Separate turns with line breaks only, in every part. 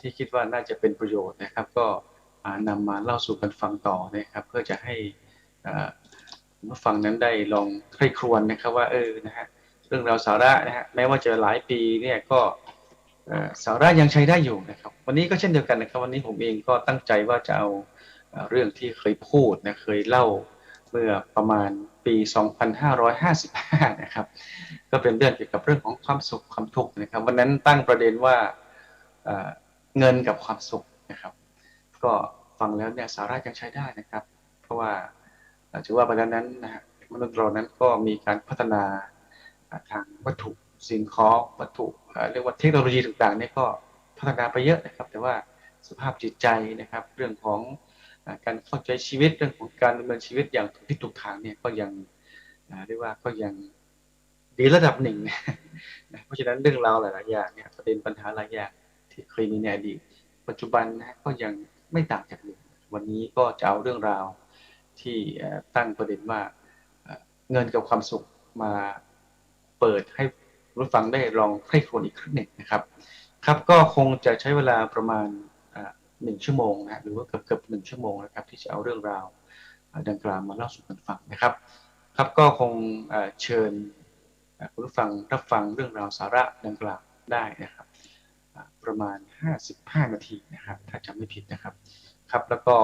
ที่คิดว่าน่าจะเป็นประโยชน์นะครับก็นำมาเล่าสู่กันฟังต่อนะครับเพื่อจะให้ผู้ฟังนั้นได้ลองใคร่ครวญนะครับว่านะฮะเรื่องราวสาระนะฮะแม้ว่าจะหลายปีเนี่ยก็สาระยังใช้ได้อยู่นะครับวันนี้ก็เช่นเดียวกันนะครับวันนี้ผมเองก็ตั้งใจว่าจะเอาเรื่องที่เคยพูดนะเคยเล่าเมื่อประมาณปี2555นะครับก็เป็นเรื่องเกี่ยวกับเรื่องของความสุขความทุกข์นะครับวันนั้นตั้งประเด็นว่าเงินกับความสุขนะครับก็ฟังแล้วเนี่ยสาระยังใช้ได้นะครับเพราะว่าถือว่าปัจจุบันนั้นนะฮะมนุษย์เรานั้นก็มีการพัฒนาทางวัตถุสิ่งของวัตถุเรียกว่าเทคโนโลยีต่างๆเนี่ยก็พัฒนาไปเยอะนะครับแต่ว่าสภาพจิตใจนะครับเรื่องของการเข้าใจชีวิตเรื่องของการดำเนินชีวิตอย่างถูกที่ถูกทางเนี่ยก็ยังเรียกว่าก็ยังดีระดับหนึ่งนะเพราะฉะนั้นเรื่องราวหลายๆอย่างเนี่ยประเด็นปัญหาหลายอย่างที่เคยมีในอดีตปัจจุบันนะก็ยังไม่ต่างจากเดิมวันนี้ก็จะเอาเรื่องราวที่ตั้งประเด็นว่าเงินกับความสุขมาเปิดให้ผู้ฟังได้ลองใคร่ครวญอีกครั้งหนึ่งนะครับครับก็คงจะใช้เวลาประมาณ1 ชั่วโมงนะหรือว่าเกือบ1 ชั่วโมงนะครับที่จะเอาเรื่องราวดังกล่าวมาเล่าสู่กันฟังนะครับครับก็คงเชิญคุณผู้ฟังรับฟังเรื่องราวสาระดังกล่าวได้นะครับประมาณ55นาทีนะครับถ้าจำไม่ผิดนะครับครับแล้วก็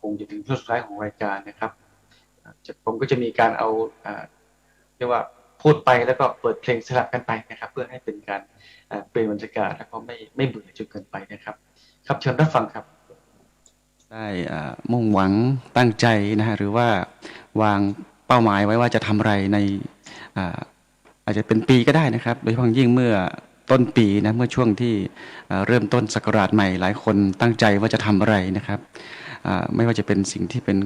คงจะถึงช่วงสุดท้ายของรายการนะครับผมก็จะมีการเอาเรียกว่าพูดไปแล้วก็เปิดเพลงสลับกันไปนะครับเพื่อให้เป็นการเปลี่ยนบรรยากาศแล้วก็ไม่เบื่อจนเกินไปนะครับครับเชิญรับฟังครับ
ได้มุ่งหวังตั้งใจนะฮะหรือว่าวางเป้าหมายไว้ว่าจะทำอะไรในอ่าอาจจะเป็นปีก็ได้นะครับโดยเฉพาะยิ่งเมื่อต้นปีนะเมื่อช่วงที่เริ่มต้นศักราชใหม่หลายคนตั้งใจว่าจะทำอะไรนะครับไม่ว่าจะเป็นสิ่งที่เป็น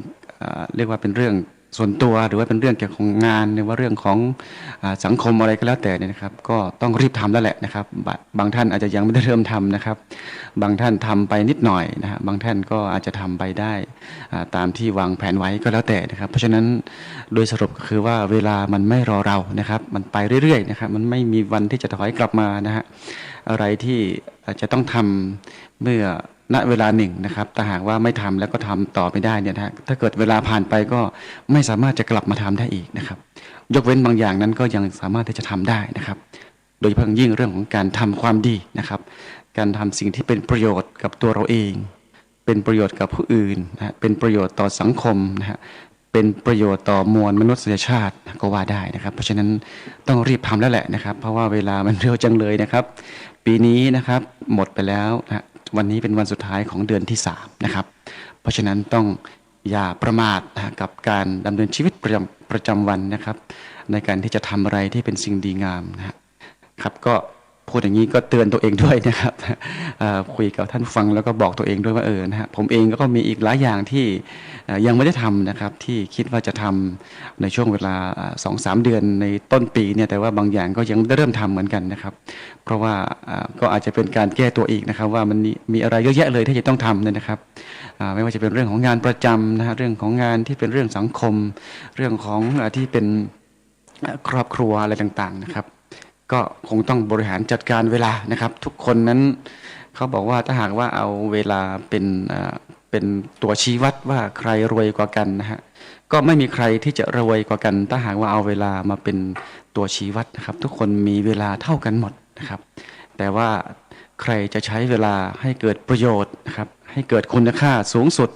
เรียกว่าเป็นเรื่องส่วนตัวหรือว่าเป็นเรื่องเกี่ยวกับงานหรือว่าเรื่องของสังคมอะไรก็แล้วแต่เนี่ยนะครับก็ต้องรีบทำแล้วแหละนะครับบางท่านอาจจะยังไม่ได้เริ่มทำนะครับบางท่านทำไปนิดหน่อยนะฮะบางท่านก็อาจจะทำไปได้ตามที่วางแผนไว้ก็แล้วแต่นะครับเพราะฉะนั้นโดยสรุปก็คือว่าเวลามันไม่รอเรานะครับมันไปเรื่อยๆนะครับมันไม่มีวันที่จะถอยกลับมานะฮะอะไรที่อาจจะต้องทำเมื่อณเวลาหนึ่งนะครับแต่หากว่าไม่ทำแล้วก็ทำต่อไม่ได้เนี่ยนะถ้าเกิดเวลาผ่านไปก็ไม่สามารถจะกลับมาทำได้อีกนะครับยกเว้นบางอย่างนั้นก็ยังสามารถที่จะทำได้นะครับโดยเฉพาะยิ่งเรื่องของการทำความดีนะครับการทำสิ่งที่เป็นประโยชน์กับตัวเราเองเป็นประโยชน์กับผู้อื่นนะเป็นประโยชน์ต่อสังคมนะฮะเป็นประโยชน์ต่อมวลมนุษยชาติก็ว่าได้นะครับเพราะฉะนั้นต้องรีบทำแล้วแหละนะครับเพราะว่าเวลามันเร็วจังเลยนะครับปีนี้นะครับหมดไปแล้วนะวันนี้เป็นวันสุดท้ายของเดือนที่3นะครับเพราะฉะนั้นต้องอย่าประมาทนะกับการดำเนินชีวิตประจำวันนะครับในการที่จะทำอะไรที่เป็นสิ่งดีงามนะครับก็พูดอย่างนี้ก็เตือนตัวเองด้วยนะครับคุยกับท่านฟังแล้วก็บอกตัวเองด้วยว่านะฮะผมเองก็มีอีกหลายอย่างที่ยังไม่ได้ทำนะครับที่คิดว่าจะทำในช่วงเวลา2-3 เดือนในต้นปีเนี่ยแต่ว่าบางอย่างก็ยังไม่ได้เริ่มทำเหมือนกันนะครับเพราะว่าก็อาจจะเป็นการแก้ตัวอีกนะครับว่ามันมีอะไรเยอะแยะเลยที่จะต้องทำเนี่ยนะครับไม่ว่าจะเป็นเรื่องของงานประจำนะฮะเรื่องของงานที่เป็นเรื่องสังคมเรื่องของที่เป็นครอบครัวอะไรต่างๆนะครับ ก็คงต้องบริหารจัดการเวลานะครับทุกคนนั้นเขาบอกว่าถ้าหากว่าเอาเวลาเป็นตัวชี้วัดว่าใครรวยกว่ากันนะฮะก็ไม่มีใครที่จะรวยกว่ากันถ้าหากว่าเอาเวลามาเป็นตัวชี้วัดนะครับทุกคนมีเวลาเท่ากันหมดนะครับแต่ว่าใครจะใช้เวลาให้เกิดประโยชน์นะครับให้เกิดคุณค่าสูงสุด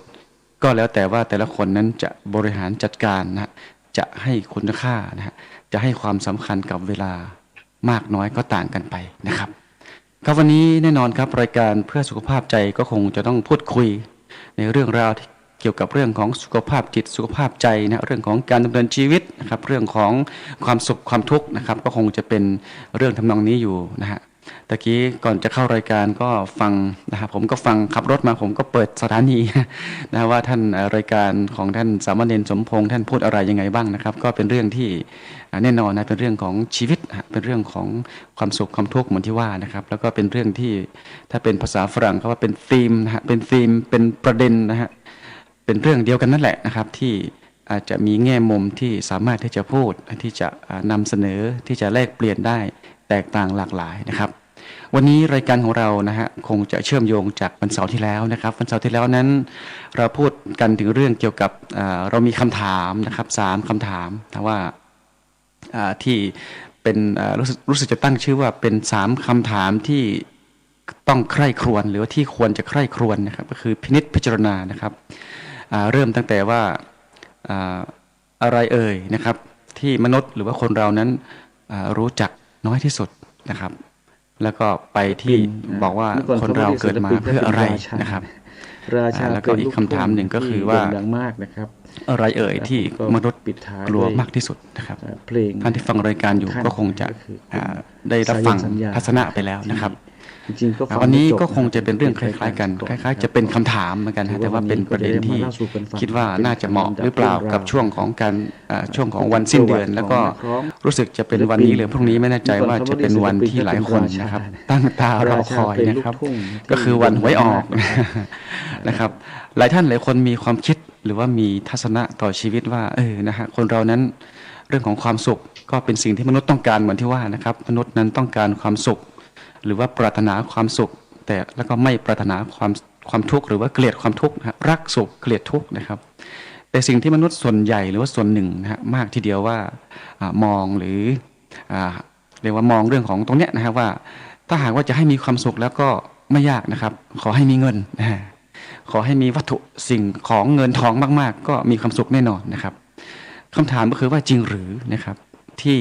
ก็แล้วแต่ว่าแต่ละคนนั้นจะบริหารจัดการนะจะให้คุณค่านะฮะจะให้ความสำคัญกับเวลา มากน้อยก็ต่างกันไปนะครับครับวันนี้แน่นอนครับรายการเพื่อสุขภาพใจก็คงจะต้องพูดคุยในเรื่องราวที่เกี่ยวกับเรื่องของสุขภาพจิตสุขภาพใจนะเรื่องของการดำเนินชีวิตนะครับเรื่องของความสุขความทุกข์นะครับก็คงจะเป็นเรื่องทำนองนี้อยู่นะฮะตะกี้ก่อนจะเข้ารายการก็ฟังนะครับผมก็ฟังขับรถมาผมก็เปิดสถานีนะว่าท่านรายการของท่านสามเณรสมพงษ์ท่านพูดอะไรยังไงบ้างนะครับก็เป็นเรื่องที่แน่นอนนะเป็นเรื่องของชีวิตเป็นเรื่องของความสุขความทุกข์เหมือนที่ว่านะครับแล้วก็เป็นเรื่องที่ถ้าเป็นภาษาฝรั่งเขาว่าเป็นธีมนะฮะเป็นธีมเป็นประเด็นนะฮะเป็นเรื่องเดียวกันนั่นแหละนะครับที่อาจจะมีแง่มุมที่สามารถที่จะพูดที่จะนำเสนอที่จะแลกเปลี่ยนได้แตกต่างหลากหลายนะครับ วันนี้รายการของเรานะฮะคงจะเชื่อมโยงจากวันเสาร์ที่แล้วนะครับวันเสาร์ที่แล้วนั้นเราพูดกันถึงเรื่องเกี่ยวกับเรามีคำถามนะครับ3 คำถามนะว่าที่เป็นรู้สึกจะตั้งชื่อว่าเป็น3 คำถามที่ต้องใคร่ครวญหรือว่าที่ควรจะใคร่ครวญนะครับก็คือพินิจพิจารณานะครับเริ่มตั้งแต่ว่าอ่าอะไรเอ่ยนะครับที่มนุษย์หรือว่าคนเรานั้นรู้จักน้อยที่สุดนะครับ แล้วก็ไปที่
ปิ่น
บอกว่า
เมื่อก่อน
คนเรา
เขาไม่ได้ศิ
เกิดมา
ลปินเขา
เพื่ออะไร
เป็นราชา
นะครับ
ราชา
แล้ว
เพลงลูก
ก็อีกคำ
ทุ่ง
ถามหนึ่งก็
ที่
คือว่า
โด่งดังมากนะครับ
อะไรเอ่ยที่
และผมก็
มนุษย์
ปิดท้าย
กลัว
ด้วย
มากที่สุดนะครับ
เพลง
ท่านที่ฟังรายการอยู่
ท่าน
ก็คงจะ
ก็คือคุณ
ได้รับ
สายั
ฟัง
นสัญญา
ทัศนะไปแล้ว
ที่
นะครับ
จริงๆก็ฟัง
วันนี้
ไม่จบ
ก็คงจะเป็นเรื่องค
ปิดรายการ
ล้ายๆกันค
ก่อน
ล้ายๆจะเป็นคำถามเหมือนกัน
ถือ
แต่
ว่า
ว่า
วัน
เป็น
นี้
ป
ก็
ระ
จะ
เด็น
ได้มา
ที่
เล่าสู่กันฟัง
คิดว่า
เป็น
น่าจะเหมาะ
ลำดับ
หรือเปล่า
เรื่องราว
กับช่วงของการช่วงของวัน
ป
สิ้น
ระวั
เดือ
ติ
น
ข
แล้
อ
ว
ง
ก็
นักร้อง
รู้สึกจะเป็น
ศิล
วัน
ปิน
นี้หรือพรุ่งนี้ไม่แน่ใจ
เมื่อก่อน
ว่า
เขา
จะ
ไม่ได้
เป็นวัน
ศิลปิน
ที่หลายคน
เขาเป็นราชา
นะครับตั้งตารอ
รา
ค
ชา
อย
เพลง
นะ
ลู
ครับ
กทุ่งที่
ก็คือวันหวยออก
โด่งดังมาก
นะครับหลายท่านหลายคนมีความคิดหรือว่ามีทัศนะต่อชีวิตว่านะฮะคนเรานั้นเรื่องของความสุขก็เป็นสิ่งที่มนุษย์ต้องการเหมือนที่ว่านะครับมนุษย์นั้นต้องการความสุขหรือว่าปรารถนาความสุขแต่แล้วก็ไม่ปรารถนาความทุกข์หรือว่าเกลียดความทุกข์นะรักสุขเกลียดทุกข์นะครับแต่สิ่งที่มนุษย์ส่วนใหญ่หรือว่าส่วนหนึ่งนะฮะมากทีเดียวว่ามองหรืออ่าเรียกว่ามองเรื่องของตรงเนี้ยนะฮะว่าถ้าหากว่าจะให้มีความสุขแล้วก็ไม่ยากนะครับขอให้มีเงินนะฮะ ขอให้มีวัตถุสิ่งของเงินทองมากๆก็มีความสุขแน่นอนนะครับคำถามก็คือว่าจริงหรือนะครับที่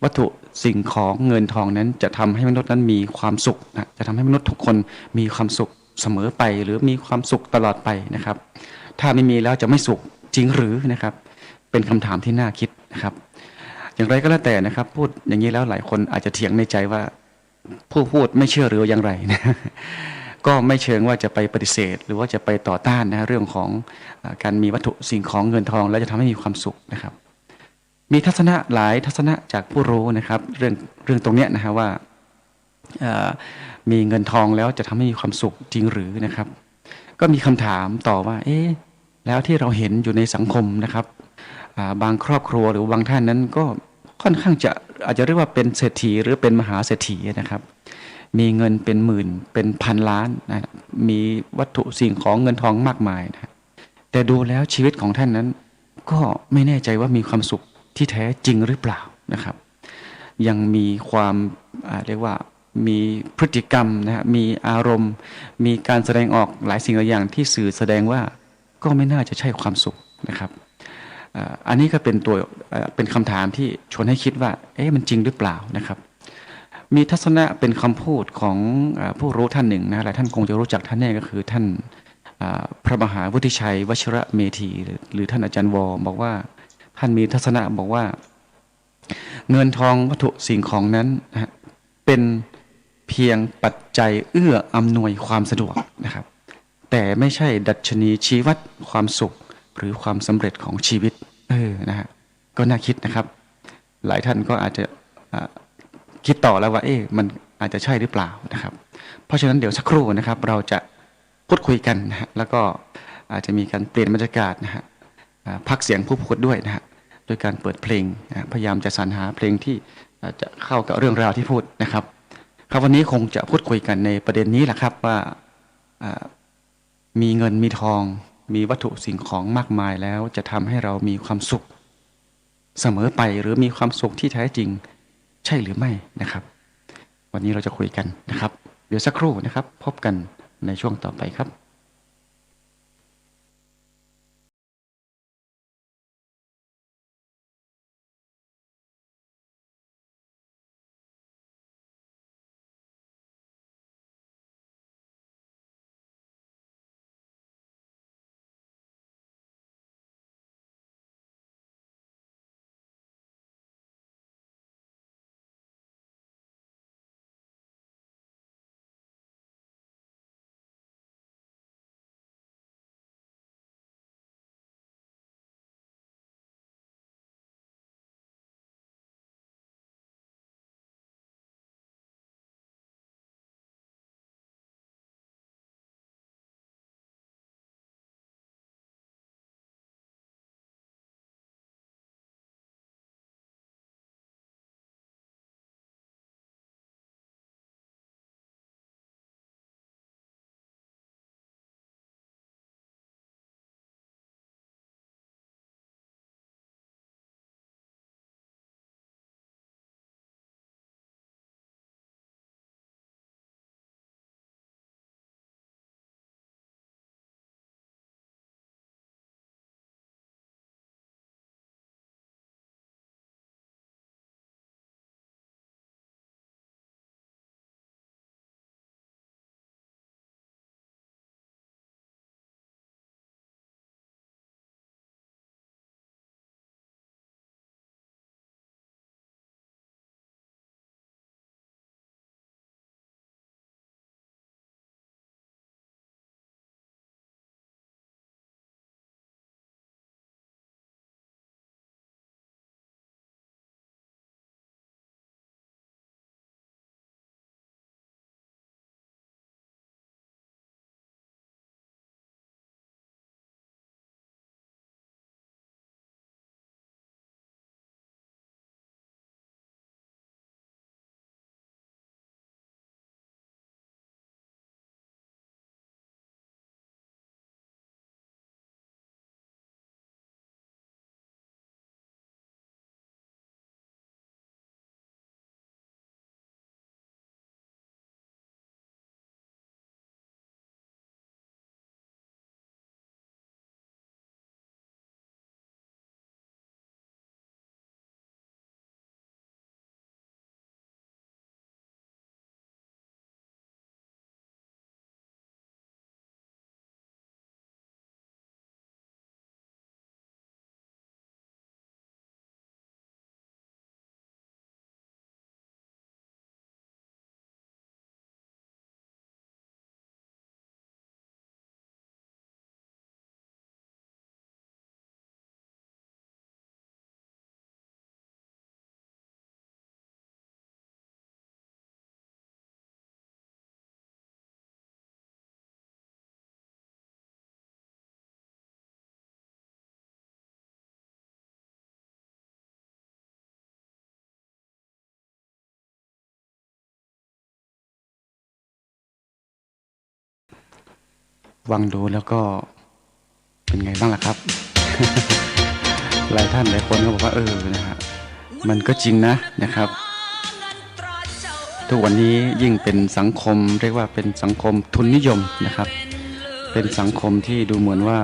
วัตถุสิ่งของเงินทองนั้นจะทำให้มนุษย์นั้นมีความสุขนะจะทำให้มนุษย์ทุกคนมีความสุขเสมอไปหรือมีความสุขตลอดไปนะครับถ้าไม่มีแล้วจะไม่สุขจริงหรือนะครับเป็นคำถามที่น่าคิดนะครับอย่างไรก็แล้วแต่นะครับพูดอย่างนี้แล้วหลายคนอาจจะเถียงในใจว่าผู้พูดไม่เชื่อหรืออย่างไรนะ ก็ไม่เชิงว่าจะไปปฏิเสธหรือว่าจะไปต่อต้านนะเรื่องของการมีวัตถุสิ่งของเงินทองแล้วจะทำให้มีความสุขนะครับมีทัศนะหลายทัศนะจากผู้รู้นะครับเรื่องตรงเนี้ยนะฮะว่ามีเงินทองแล้วจะทำให้มีความสุขจริงหรือนะครับก็มีคำถามต่อว่าแล้วที่เราเห็นอยู่ในสังคมนะครับบางครอบครัวหรือบางท่านนั้นก็ค่อนข้างจะอาจจะเรียกว่าเป็นเศรษฐีหรือเป็นมหาเศรษฐีนะครับมีเงินเป็นหมื่นเป็นพันล้านนะมีวัตถุสิ่งของเงินทองมากมายนะแต่ดูแล้วชีวิตของท่านนั้นก็ไม่แน่ใจว่ามีความสุขที่แท้จริงหรือเปล่านะครับยังมีความเรียกว่ามีพฤติกรรมนะฮะมีอารมณ์มีการแสดงออกหลายสิ่งหลายอย่างที่สื่อแสดงว่าก็ไม่น่าจะใช่ความสุขนะครับอันนี้ก็เป็นตัวเป็นคำถามที่ชวนให้คิดว่ามันจริงหรือเปล่านะครับมีทัศนะเป็นคำพูดของผู้รู้ท่านหนึ่งนะหลายท่านคงจะรู้จักท่านแน่ก็คือท่านพระมหาวุฒิชัยวชิระเมธีหรือท่านอาจารย์วอบอกว่าท่านมีทัศนะบอกว่าเงินทองวัตถุสิ่งของนั้นนะเป็นเพียงปัจจัยเอื้ออำนวยความสะดวกนะครับแต่ไม่ใช่ดัชนีชี้วัดความสุขหรือความสำเร็จของชีวิตนะฮะก็น่าคิดนะครับหลายท่านก็อาจจะคิดต่อแล้วว่ามันอาจจะใช่หรือเปล่านะครับเพราะฉะนั้นเดี๋ยวสักครู่นะครับเราจะพูดคุยกันนะฮะแล้วก็อาจจะมีการเปลี่ยนบรรยากาศนะฮะพักเสียงผู้พูดด้วยนะฮะโดยการเปิดเพลงนะพยายามจะสรรหาเพลงที่จะเข้ากับเรื่องราวที่พูดนะครับครับวันนี้คงจะพูดคุยกันในประเด็นนี้แหละครับว่ามีเงินมีทองมีวัตถุสิ่งของมากมายแล้วจะทำให้เรามีความสุขเสมอไปหรือมีความสุขที่แท้จริงใช่หรือไม่นะครับวันนี้เราจะคุยกันนะครับเดี๋ยวสักครู่นะครับพบกันในช่วงต่อไปครับ ฟังดูแล้วก็เป็นไงบ้างล่ะครับ หลายท่านหลายคนก็บอกว่านะฮะมันก็จริงนะครับทุกวันนี้ยิ่งเป็นสังคมเรียกว่าเป็นสังคมทุนนิยมนะครับเป็นสังคมที่ดูเหมือนว่า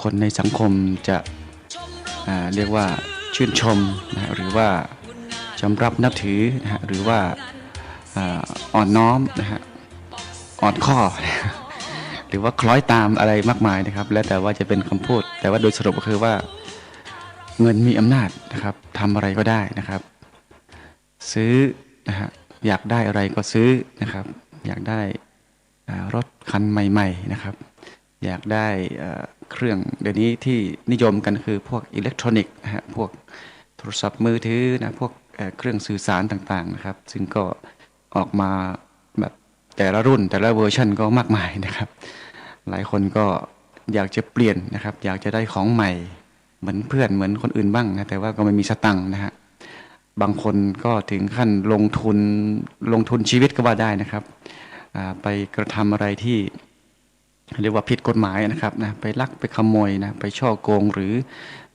คนในสังคมจะเรียกว่าชื่นชมนะหรือว่าจำรับนับถือนะฮะหรือว่าอ่อนน้อมนะฮะอ่อนข้อ หรือว่าคล้อยตามอะไรมากมายนะครับแล้วแต่ว่าจะเป็นคำพูดแต่ว่าโดยสรุปก็คือว่าเงินมีอำนาจนะครับทำอะไรก็ได้นะครับซื้อนะฮะอยากได้อะไรก็ซื้อนะครับอยากได้รถคันใหม่ๆนะครับอยากได้เครื่องเดี๋ยวนี้ที่นิยมกันคือพวกอิเล็กทรอนิกส์นะฮะพวกโทรศัพท์มือถือนะพวกเครื่องสื่อสารต่างๆนะครับซึ่งก็ออกมาแบบแต่ละรุ่นแต่ละเวอร์ชันก็มากมายนะครับหลายคนก็อยากจะเปลี่ยนนะครับอยากจะได้ของใหม่เหมือนเพื่อนเหมือนคนอื่นบ้างนะแต่ว่าก็ไม่มีสตังค์นะฮะบางคนก็ถึงขั้นลงทุนชีวิตก็ว่าได้นะครับไปกระทำอะไรที่เรียกว่าผิดกฎหมายนะครับนะไปลักไปขโมยนะไปช่อโกงหรือ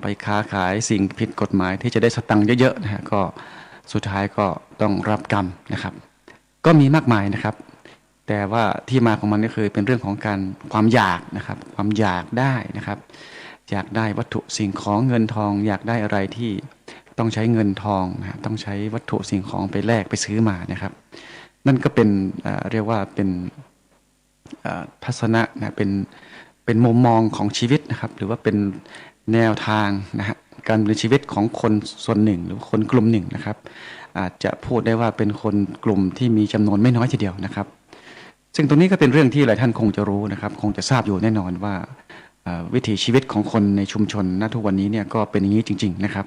ไปค้าขายสิ่งผิดกฎหมายที่จะได้สตังค์เยอะๆนะฮะก็สุดท้ายก็ต้องรับกรรมนะครับก็มีมากมายนะครับแต่ว่าที่มาของมันก็คือเป็นเรื่องของการความอยากนะครับความอยากได้นะครับอยากได้วัตถุสิ่งของเงินทองอยากได้อะไรที่ต้องใช้เงินทองนะต้องใช้วัตถุสิ่งของไปแลกไปซื้อมานะครับนั่นก็เป็นเรียกว่าเป็นทัศนะนะเป็นมุมมองของชีวิตนะครับหรือว่าเป็นแนวทางนะฮะการดำเนินชีวิตของคนส่วนหนึ่งหรือคนกลุ่มหนึ่งนะครับอาจจะพูดได้ว่าเป็นคนกลุ่มที่มีจำนวนไม่น้อยทีเดียวนะครับซึ่งตรงนี้ก็เป็นเรื่องที่หลายท่านคงจะรู้นะครับคงจะทราบอยู่แน่นอนว่าวิถีชีวิตของคนในชุมชนณทุกวันนี้เนี่ยก็เป็นอย่างนี้จริงๆนะครับ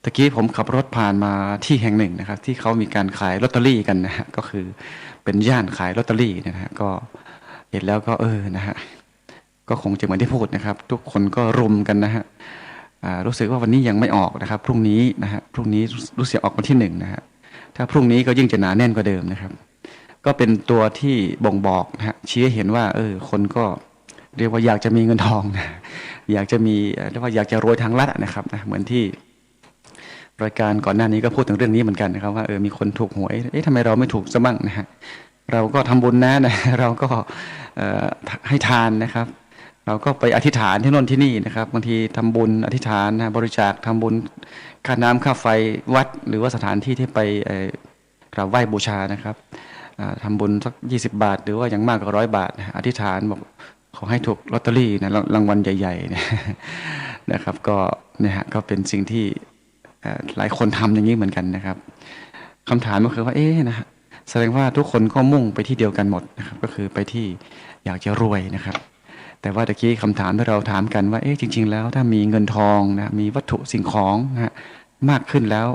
ตะกี้ผมขับรถผ่านมาที่แห่งหนึ่งนะครับที่เขามีการขายลอตเตอรี่กันนะฮะก็คือเป็นย่านขายลอตเตอรี่นะฮะก็เห็นแล้วก็นะฮะก็คงจะเหมือนที่พูดนะครับทุกคนก็รุมกันนะฮะรู้สึกว่าวันนี้ยังไม่ออกนะครับพรุ่งนี้นะฮะพรุ่งนี้รู้สึกออกวันที่1นะฮะถ้าพรุ่งนี้ก็ยิ่งจะหนาแน่นกว่าเดิมนะครับก็เป็นตัวที่บ่งบอกนะฮะชี้ให้เห็นว่าคนก็เรียกว่าอยากจะมีเงินทองนะอยากจะมีเรียกว่าอยากจะรวยทางลัดนะครับนะเหมือนที่รายการก่อนหน้านี้ก็พูดถึงเรื่องนี้เหมือนกันนะครับว่ามีคนถูกหวยทำไมเราไม่ถูกซะบ้างนะฮะเราก็ทำบุญนะเราก็ให้ทานนะครับเราก็ไปอธิษฐานที่โน่นที่นี่นะครับบางทีทำบุญอธิษฐานนะบริจาคทำบุญค่าน้ำค่าไฟวัดหรือว่าสถานที่ที่ไปกราบไหว้บูชานะครับทำบุญสัก20 บาทหรือว่าอย่างมากก็100 บาทอธิษฐานบอกขอให้ถูกลอตเตอรี่นะรางวัลใหญ่ๆนะครับก็เนี่ยฮะก็เป็นสิ่งที่หลายคนทำอย่างนี้เหมือนกันนะครับคำถามก็คือว่านะฮะแสดงว่าทุกคนก็มุ่งไปที่เดียวกันหมดนะครับก็คือไปที่อยากจะรวยนะครับแต่ว่าตะกี้คำถามที่เราถามกันว่าจริงๆแล้วถ้ามีเงินทองนะมีวัตถุสิ่งของนะฮะมากขึ้นแล้ว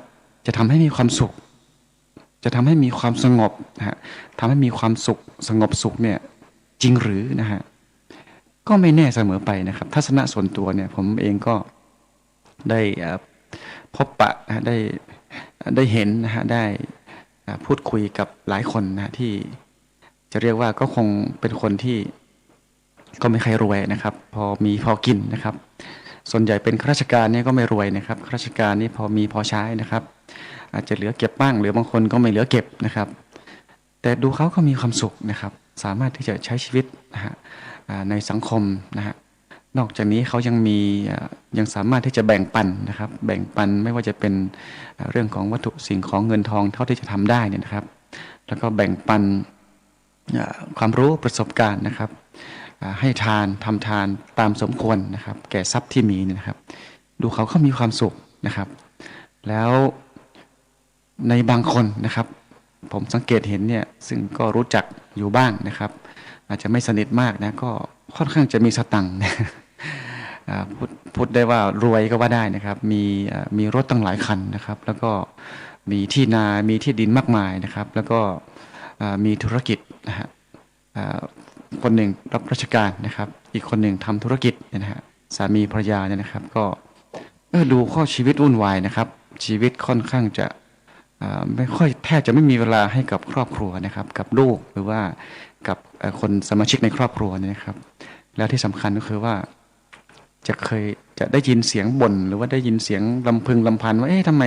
จะทำให้มีความสุขจะทำให้มีความสงบนะฮะทำให้มีความสุขสงบสุขเนี่ยจริงหรือนะฮะก็ไม่แน่เสมอไปนะครับทัศนะส่วนตัวเนี่ยผมเองก็ได้พบปะนะได้เห็นนะฮะได้พูดคุยกับหลายคนนะที่จะเรียกว่าก็คงเป็นคนที่ก็ไม่ใครรวยนะครับพอมีพอกินนะครับส่วนใหญ่เป็นข้าราชการเนี่ยก็ไม่รวยนะครับข้าราชการนี่พอมีพอใช้นะครับอาจจะเหลือเก็บบ้างหรือบางคนก็ไม่เหลือเก็บนะครับแต่ดูเขาก็มีความสุขนะครับสามารถที่จะใช้ชีวิตนะฮะในสังคมนะฮะนอกจากนี้เขายังสามารถที่จะแบ่งปันนะครับแบ่งปันไม่ว่าจะเป็นเรื่องของวัตถุสิ่งของเงินทองเท่าที่จะทำได้เนี่ยนะครับแล้วก็แบ่งปันความรู้ประสบการณ์นะครับให้ทานทำทานตามสมควรนะครับแก่ทรัพย์ที่มีนะครับดูเขามีความสุขนะครับแล้วในบางคนนะครับผมสังเกตเห็นเนี่ยซึ่งก็รู้จักอยู่บ้างนะครับอาจจะไม่สนิทมากนะก็ค่อนข้างจะมีสตังค์พูดได้ว่ารวยก็ว่าได้นะครับมีรถตั้งหลายคันนะครับแล้วก็มีที่นามีที่ดินมากมายนะครับแล้วก็มีธุรกิจนะฮะคนหนึ่งรับราชการนะครับอีกคนหนึ่งทำธุรกิจนะฮะสามีภรรยาเนี่ยนะครับก็ดูข้อชีวิตวุ่นวายนะครับชีวิตค่อนข้างจะ ไม่ค่อยแทบจะไม่มีเวลาให้กับครอบครัวนะครับกับลูกหรือว่ากับคนสมาชิกในครอบครัวเนี่ยนะครับแล้วที่สำคัญก็คือว่าจะได้ยินเสียงบ่นหรือว่าได้ยินเสียงลำพึงลำพันว่าเอ๊ะทำไม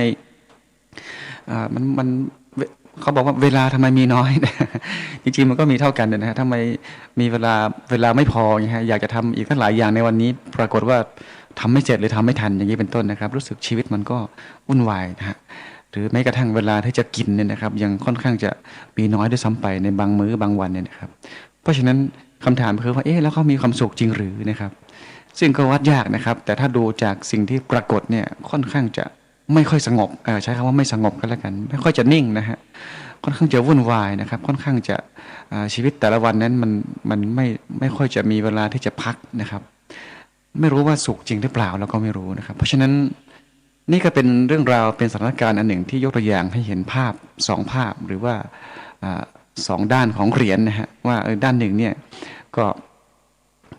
มันเขาบอกว่าเวลาทำไมมีน้อย จริงๆมันก็มีเท่ากันนะฮะทำไมมีเวลาไม่พออย่างเงี้ยอยากจะทำอีกตั้งหลายอย่างในวันนี้ปรากฏว่าทำไม่เสร็จหรือทำไม่ทันอย่างนี้เป็นต้นนะครับรู้สึกชีวิตมันก็วุ่นวายนะฮะหรือแม้กระทั่งเวลาที่จะกินเนี่ยนะครับยังค่อนข้างจะมีน้อยด้วยซ้ำไปในบางมื้อบางวันเนี่ยนะครับเพราะฉะนั้นคำถามคือว่าเอ๊ะแล้วเขามีความสุขจริงหรือนะครับซึ่งก็วัดยากนะครับแต่ถ้าดูจากสิ่งที่ปรากฏเนี่ยค่อนข้างจะไม่ค่อยสงบใช้คำว่าไม่สงบก็แล้วกันไม่ค่อยจะนิ่งนะฮะค่อนข้างจะวุ่นวายนะครับค่อนข้างจะชีวิตแต่ละวันนั้นมันไม่ค่อยจะมีเวลาที่จะพักนะครับไม่รู้ว่าสุขจริงหรือเปล่าเราก็ไม่รู้นะครับเพราะฉะนั้นนี่ก็เป็นเรื่องราวเป็นสถานการณ์อันหนึ่งที่ยกตัวอย่างให้เห็นภาพสองภาพหรือว่าสองด้านของเหรียญนะฮะว่าด้านหนึ่งเนี่ยก็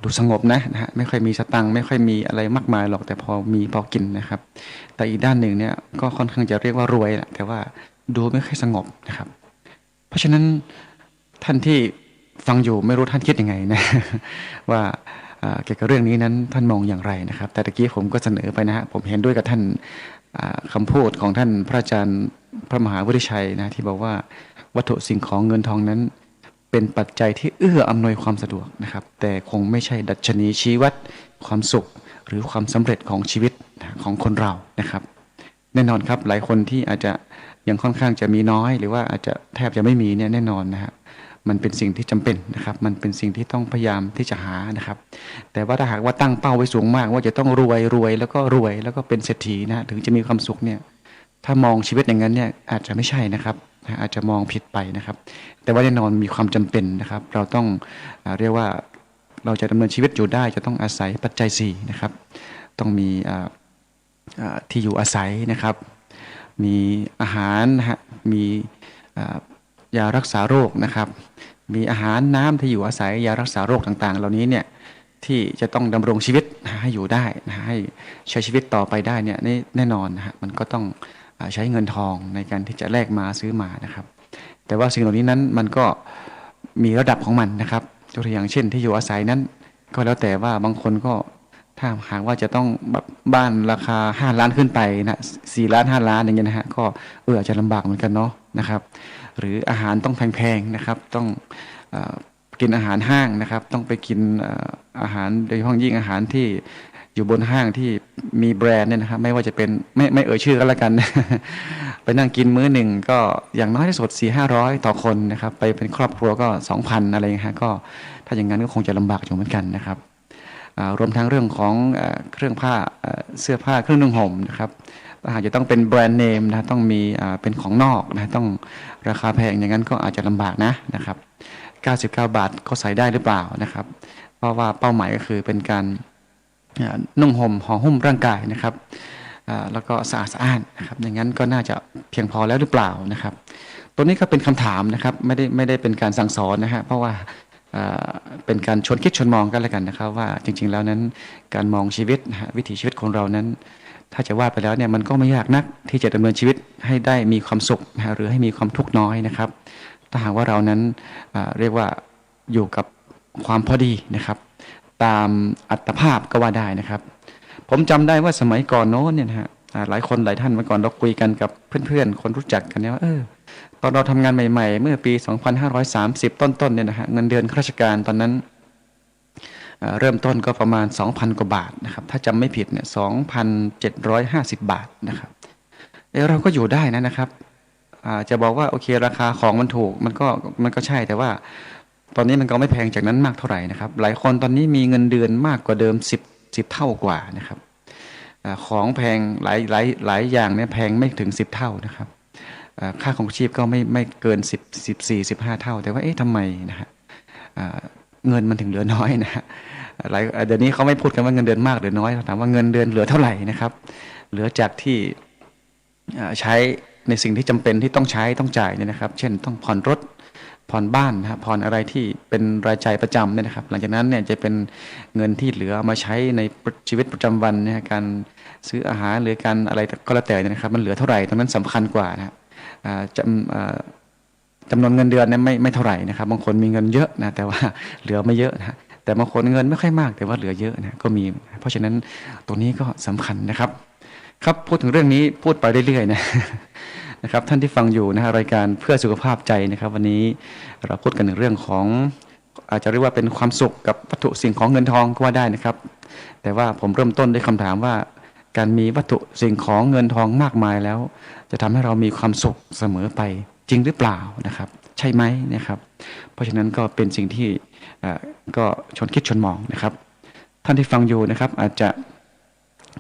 ดูสงบนะฮะไม่ค่อยมีสตังค์ไม่ค่อยมีอะไรมากมายหรอกแต่พอกินนะครับแต่อีกด้านหนึ่งเนี่ยก็ค่อนข้างจะเรียกว่ารวยแหละแต่ว่าดูไม่ค่อยสงบนะครับเพราะฉะนั้นท่านที่ฟังอยู่ไม่รู้ท่านคิดยังไงนะว่าเกี่ยวกับเรื่องนี้นั้นท่านมองอย่างไรนะครับแต่ตะกี้ผมก็เสนอไปนะฮะผมเห็นด้วยกับท่านคำพูดของท่านพระอาจารย์พระมหาวุฒิชัยนะที่บอกว่าวัตถุสิ่งของเงินทองนั้นเป็นปัจจัยที่เอื้ออำนวยความสะดวกนะครับแต่คงไม่ใช่ดัชนีชี้วัดความสุขหรือความสำเร็จของชีวิตของคนเรานะครับแน่นอนครับหลายคนที่อาจจะยังค่อนข้างจะมีน้อยหรือว่าอาจจะแทบจะไม่มีเนี่ยแน่นอนนะฮะมันเป็นสิ่งที่จำเป็นนะครับมันเป็นสิ่งที่ต้องพยายามที่จะหานะครับแต่ว่าถ้าหากว่าตั้งเป้าไว้สูงมากว่าจะต้องรวยแล้วก็เป็นเศรษฐีนะถึงจะมีความสุขเนี่ยถ้ามองชีวิตอย่างนั้นเนี่ยอาจจะไม่ใช่นะครับอาจจะมองผิดไปนะครับแต่ว่าแน่นอนมีความจำเป็นนะครับเราต้องเรียกว่าเราจะดำเนินชีวิตอยู่ได้จะต้องอาศัยปัจจัย4นะครับต้องมีที่อยู่อาศัยนะครับมีอาหารนะฮะมียารักษาโรคนะครับมีอาหารน้ำที่อยู่อาศัยยารักษาโรคต่างๆเหล่านี้เนี่ยที่จะต้องดำรงชีวิตให้อยู่ได้นะให้ใช้ชีวิตต่อไปได้เนี่ยแน่นอนนะฮะมันก็ต้องใช้เงินทองในการที่จะแลกมาซื้อมานะครับแต่ว่าสิ่งเหล่านี้นั้นมันก็มีระดับของมันนะครับตัวอย่างเช่นที่อยู่อาศัยนั้นก็แล้วแต่ว่าบางคนก็ถ้าหากว่าจะต้องแบบบ้านราคา5 ล้านขึ้นไปนะ4 ล้าน5 ล้านอย่างเงี้ยนะฮะก็อาจจะลำบากเหมือนกันเนาะนะครับหรืออาหารต้องแพงๆนะครับต้องกินอาหารห้างนะครับต้องไปกินอาหารโดยเฉพาะยิ่งอาหารที่อยู่บนห้างที่มีแบรนด์เนี่ยนะครับไม่ว่าจะเป็นไม่เอ่ยชื่อก็แล้วกัน ไปนั่งกินมื้อหนึ่งก็อย่างน้อยที่สุด400-500ต่อคนนะครับไปเป็นครอบครัวก็ 2,000 อะไรอย่างเงี้ยฮะก็ถ้าอย่างนั้นก็คงจะลำบากอยู่เหมือนกันนะครับรวมทั้งเรื่องของเครื่องผ้าเสื้อผ้าเครื่องนุ่งห่มนะครับอาจจะต้องเป็นแบรนด์เนมนะต้องมีเป็นของนอกนะต้องราคาแพงอย่างนั้นก็อาจจะลำบากนะครับ99 บาทก็ใส่ได้หรือเปล่านะครับเพราะว่าเป้าหมายก็คือเป็นการนุ่งห่มห่อหุ้มร่างกายนะครับแล้วก็สะอาดสะอ้านนะครับอย่างนั้นก็น่าจะเพียงพอแล้วหรือเปล่านะครับตัวนี้ก็เป็นคำถามนะครับไม่ได้เป็นการสั่งสอนนะฮะเพราะว่าเป็นการชวนคิดชวนมองกันแล้วกันนะครับว่าจริงๆแล้วนั้นการมองชีวิตวิถีชีวิตของเรานั้นถ้าจะว่าไปแล้วเนี่ยมันก็ไม่ยากนักที่จะดำเนินชีวิตให้ได้มีความสุขหรือให้มีความทุกข์น้อยนะครับถ้าหากว่าเรานั้นเรียกว่าอยู่กับความพอดีนะครับตามอัตภาพก็ว่าได้นะครับผมจำได้ว่าสมัยก่อนโน้นเนี่ยนะฮะหลายคนหลายท่านเมื่อก่อนเราคุยกันกับเพื่อนๆคนรู้จักกันเนี่ยว่าตอนเราทำงานใหม่ๆเมื่อปี2530ต้นๆเนี่ยนะฮะเงินเดือนข้าราชการตอนนั้นเริ่มต้นก็ประมาณ 2,000 กว่าบาทนะครับถ้าจำไม่ผิดเนี่ย 2,750 บาทนะครับเราก็อยู่ได้นะครับจะบอกว่าโอเคราคาของมันถูกมันก็ใช่แต่ว่าตอนนี้มันก็ไม่แพงจากนั้นมากเท่าไหร่นะครับหลายคนตอนนี้มีเงินเดือนมากกว่าเดิม10 เท่ากว่านะครับของแพงหลายอย่างเนี่ยแพงไม่ถึง10 เท่านะครับค่าของชีพก็ไม่เกิน14-15 เท่าแต่ว่าทำไมนะฮะเงินมันถึงเหลือน้อยนะฮะเดี๋ยวนี้เขาไม่พูดกันว่าเงินเดือนมากหรือน้อยถามว่าเงินเดือนเหลือเท่าไหร่นะครับเหลือจากที่ใช้ในสิ่งที่จำเป็นที่ต้องใช้ต้องจ่ายเนี่ยนะครับเช่นต้องผ่อนรถผ่อนบ้านนะผ่อนอะไรที่เป็นรายจ่ายประจำเนี่ยนะครับหลังจากนั้นเนี่ยจะเป็นเงินที่เหลือมาใช้ในชีวิตประจำวันเนี่ยการซื้ออาหารหรือการอะไรก็แล้วแต่นะครับมันเหลือเท่าไหร่ตรงนั้นสำคัญกว่านะ จำนวนเงินเดือนเนี่ยไม่เท่าไหร่นะครับบางคนมีเงินเยอะนะแต่ว่าเหลือไม่เยอะนะแต่บางคนเงินไม่ค่อยมากแต่ว่าเหลือเยอะนะก็มีเพราะฉะนั้นตรงนี้ก็สำคัญนะครับครับพูดถึงเรื่องนี้พูดไปเรื่อยๆนะนะครับท่านที่ฟังอยู่นะฮะรายการเพื่อสุขภาพใจนะครับวันนี้เราพูดกันถึงเรื่องของอาจจะเรียกว่าเป็นความสุขกับวัตถุสิ่งของเงินทองก็ว่าได้นะครับแต่ว่าผมเริ่มต้นด้วยคำถามว่าการมีวัตถุสิ่งของเงินทองมากมายแล้วจะทำให้เรามีความสุขเสมอไปจริงหรือเปล่านะครับใช่ไหมนะครับเพราะฉะนั้นก็เป็นสิ่งที่ก็ชวนคิดชวนมองนะครับท่านที่ฟังอยู่นะครับอาจจะ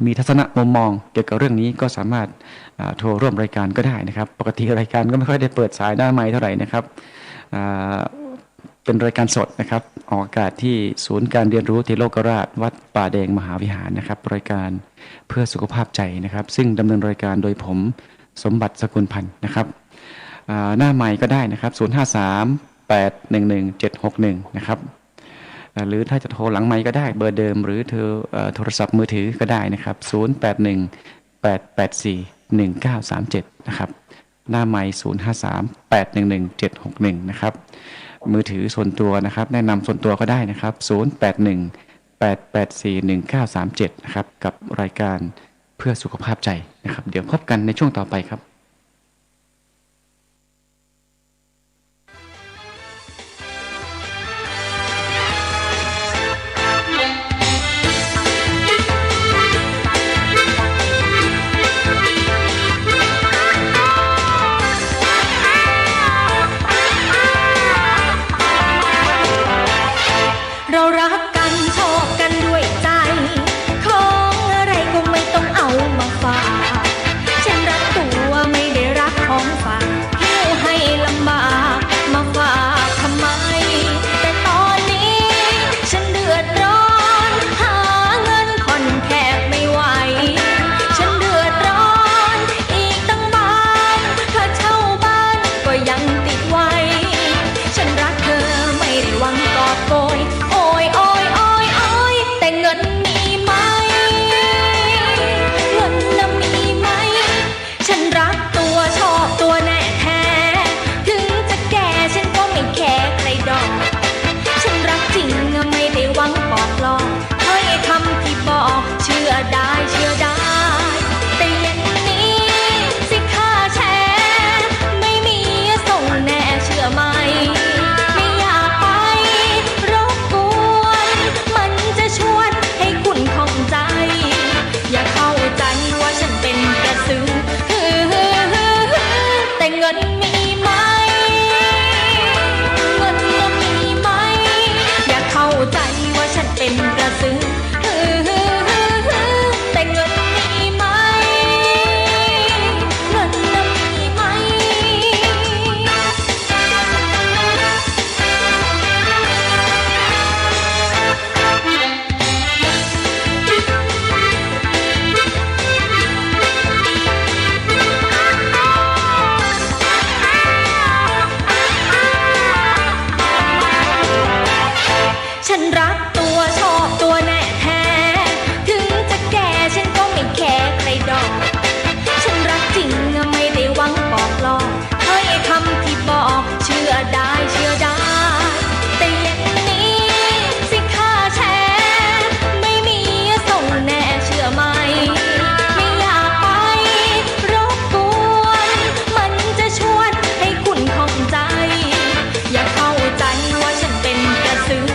มีทัศนะมุมมองเกี่ยวกับเรื่องนี้ก็สามารถโทรร่วมรายการก็ได้นะครับปกติรายการก็ไม่ค่อยได้เปิดสายหน้าไมค์เท่าไหร่นะครับเป็นรายการสดนะครับออกอากาศที่ศูนย์การเรียนรู้เทโลกราชวัดป่าแดงมหาวิหารนะครับรายการเพื่อสุขภาพใจนะครับซึ่งดำเนินรายการโดยผมสมบัติสกุลพันธ์นะครับหน้าไมค์ก็ได้นะครับ053-811-761นะครับหรือถ้าจะโทรหลังไมค์ก็ได้เบอร์เดิมหรือโทรศัพท์มือถือก็ได้นะครับ081-884-1937นะครับหน้าไมค์053-811-761นะครับมือถือส่วนตัวนะครับแนะนำส่วนตัวก็ได้นะครับ081-884-1937นะครับกับรายการเพื่อสุขภาพใจนะครับเดี๋ยวพบกันในช่วงต่อไปครับ
เรารักกันชอบกันด้วยใจของอะไรก็ไม่ต้องเอามาฝากฉันรักตัวไม่ได้รักของฝากหิ้วให้ลำบากมาฝากทำไมแต่ตอนนี้ฉันเดือดร้อนหาเงินผ่อนแทบไม่ไหวฉันเดือดร้อนอีกตั้งบ้านค่าเช่าบ้านก็ยังติดไว้ฉันรักเธอไม่ได้หวังกอบโกยแต่เงินมีไหมเงินน่ะมีไหมฉันรักตัวชอบตัวแน่แท้ถึงจะแก่ฉันก็ไม่แคร์ใครดอกฉันรักจริงไม่ได้หวังปอกหลอกถ้อยคำที่บอกเชื่อได้แต่เย็นนี้สิค่าแชร์ไม่มีส่งแน่เชื่อไหมไม่อยากไปรบกวนมันจะชวนให้คุณข้องใจอย่าเข้าใจว่าฉันเป็นกระสือแต่เงินมีไหมเงินมีไหมอย่าเข้าใจว่าฉันเป็นกระสือแต่เงินมีไหมเงินมีไหมฉันรักตัวชอบตัวแน่แท้ถึงจะแก่ฉันก็ไม่แคร์ใครดอกฉันรักจริงไม่ได้หวังปอกหลอกถ้อยคำที่บอกเชื่อได้แต่เย็นนี้สิค่าแชร์ไม่มีส่งแน่เชื่อไหมไม่อยากไปรบกวนมันจะชวนให้คุณข้องใจอย่าเข้าใจว่าฉันเป็นกระสือ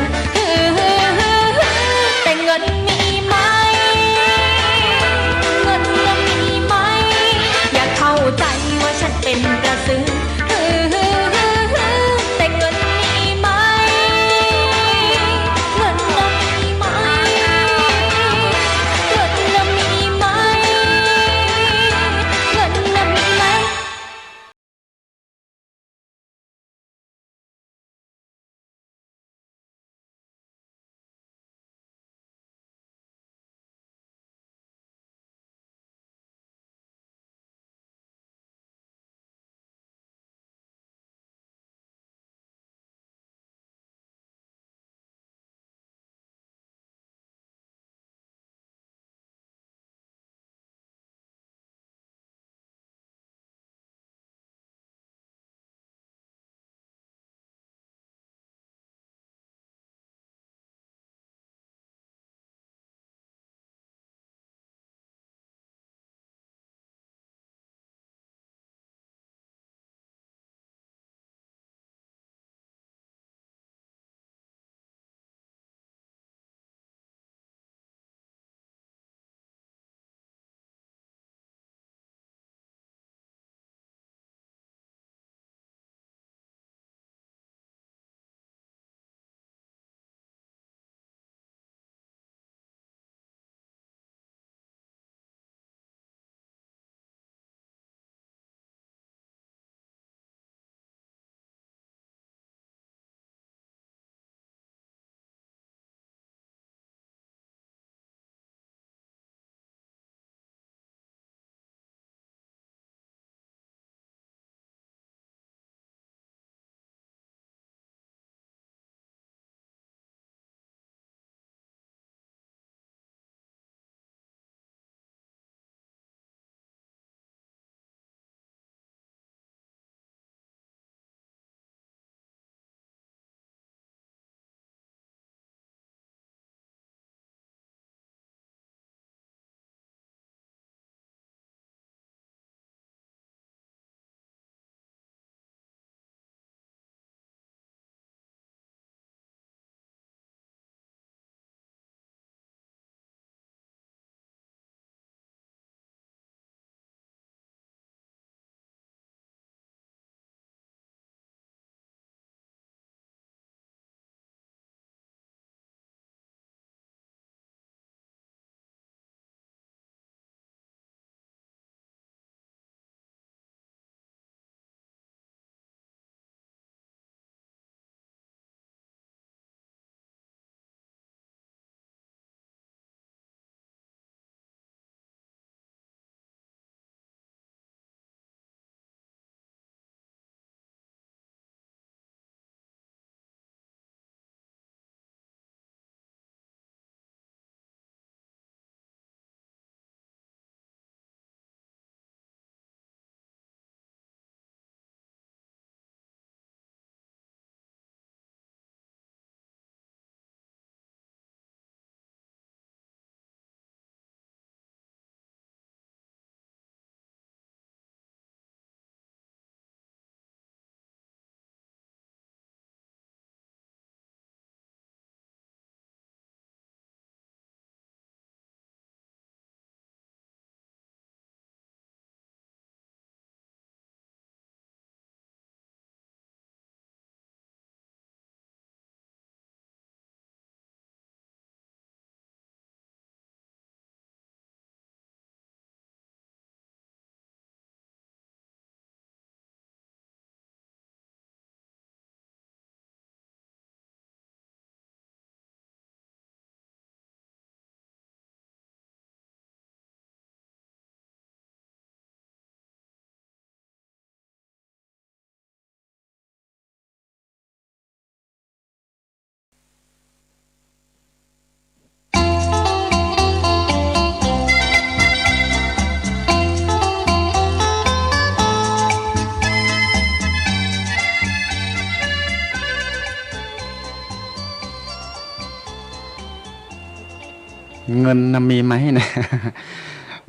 เงินนะมีไหมนะ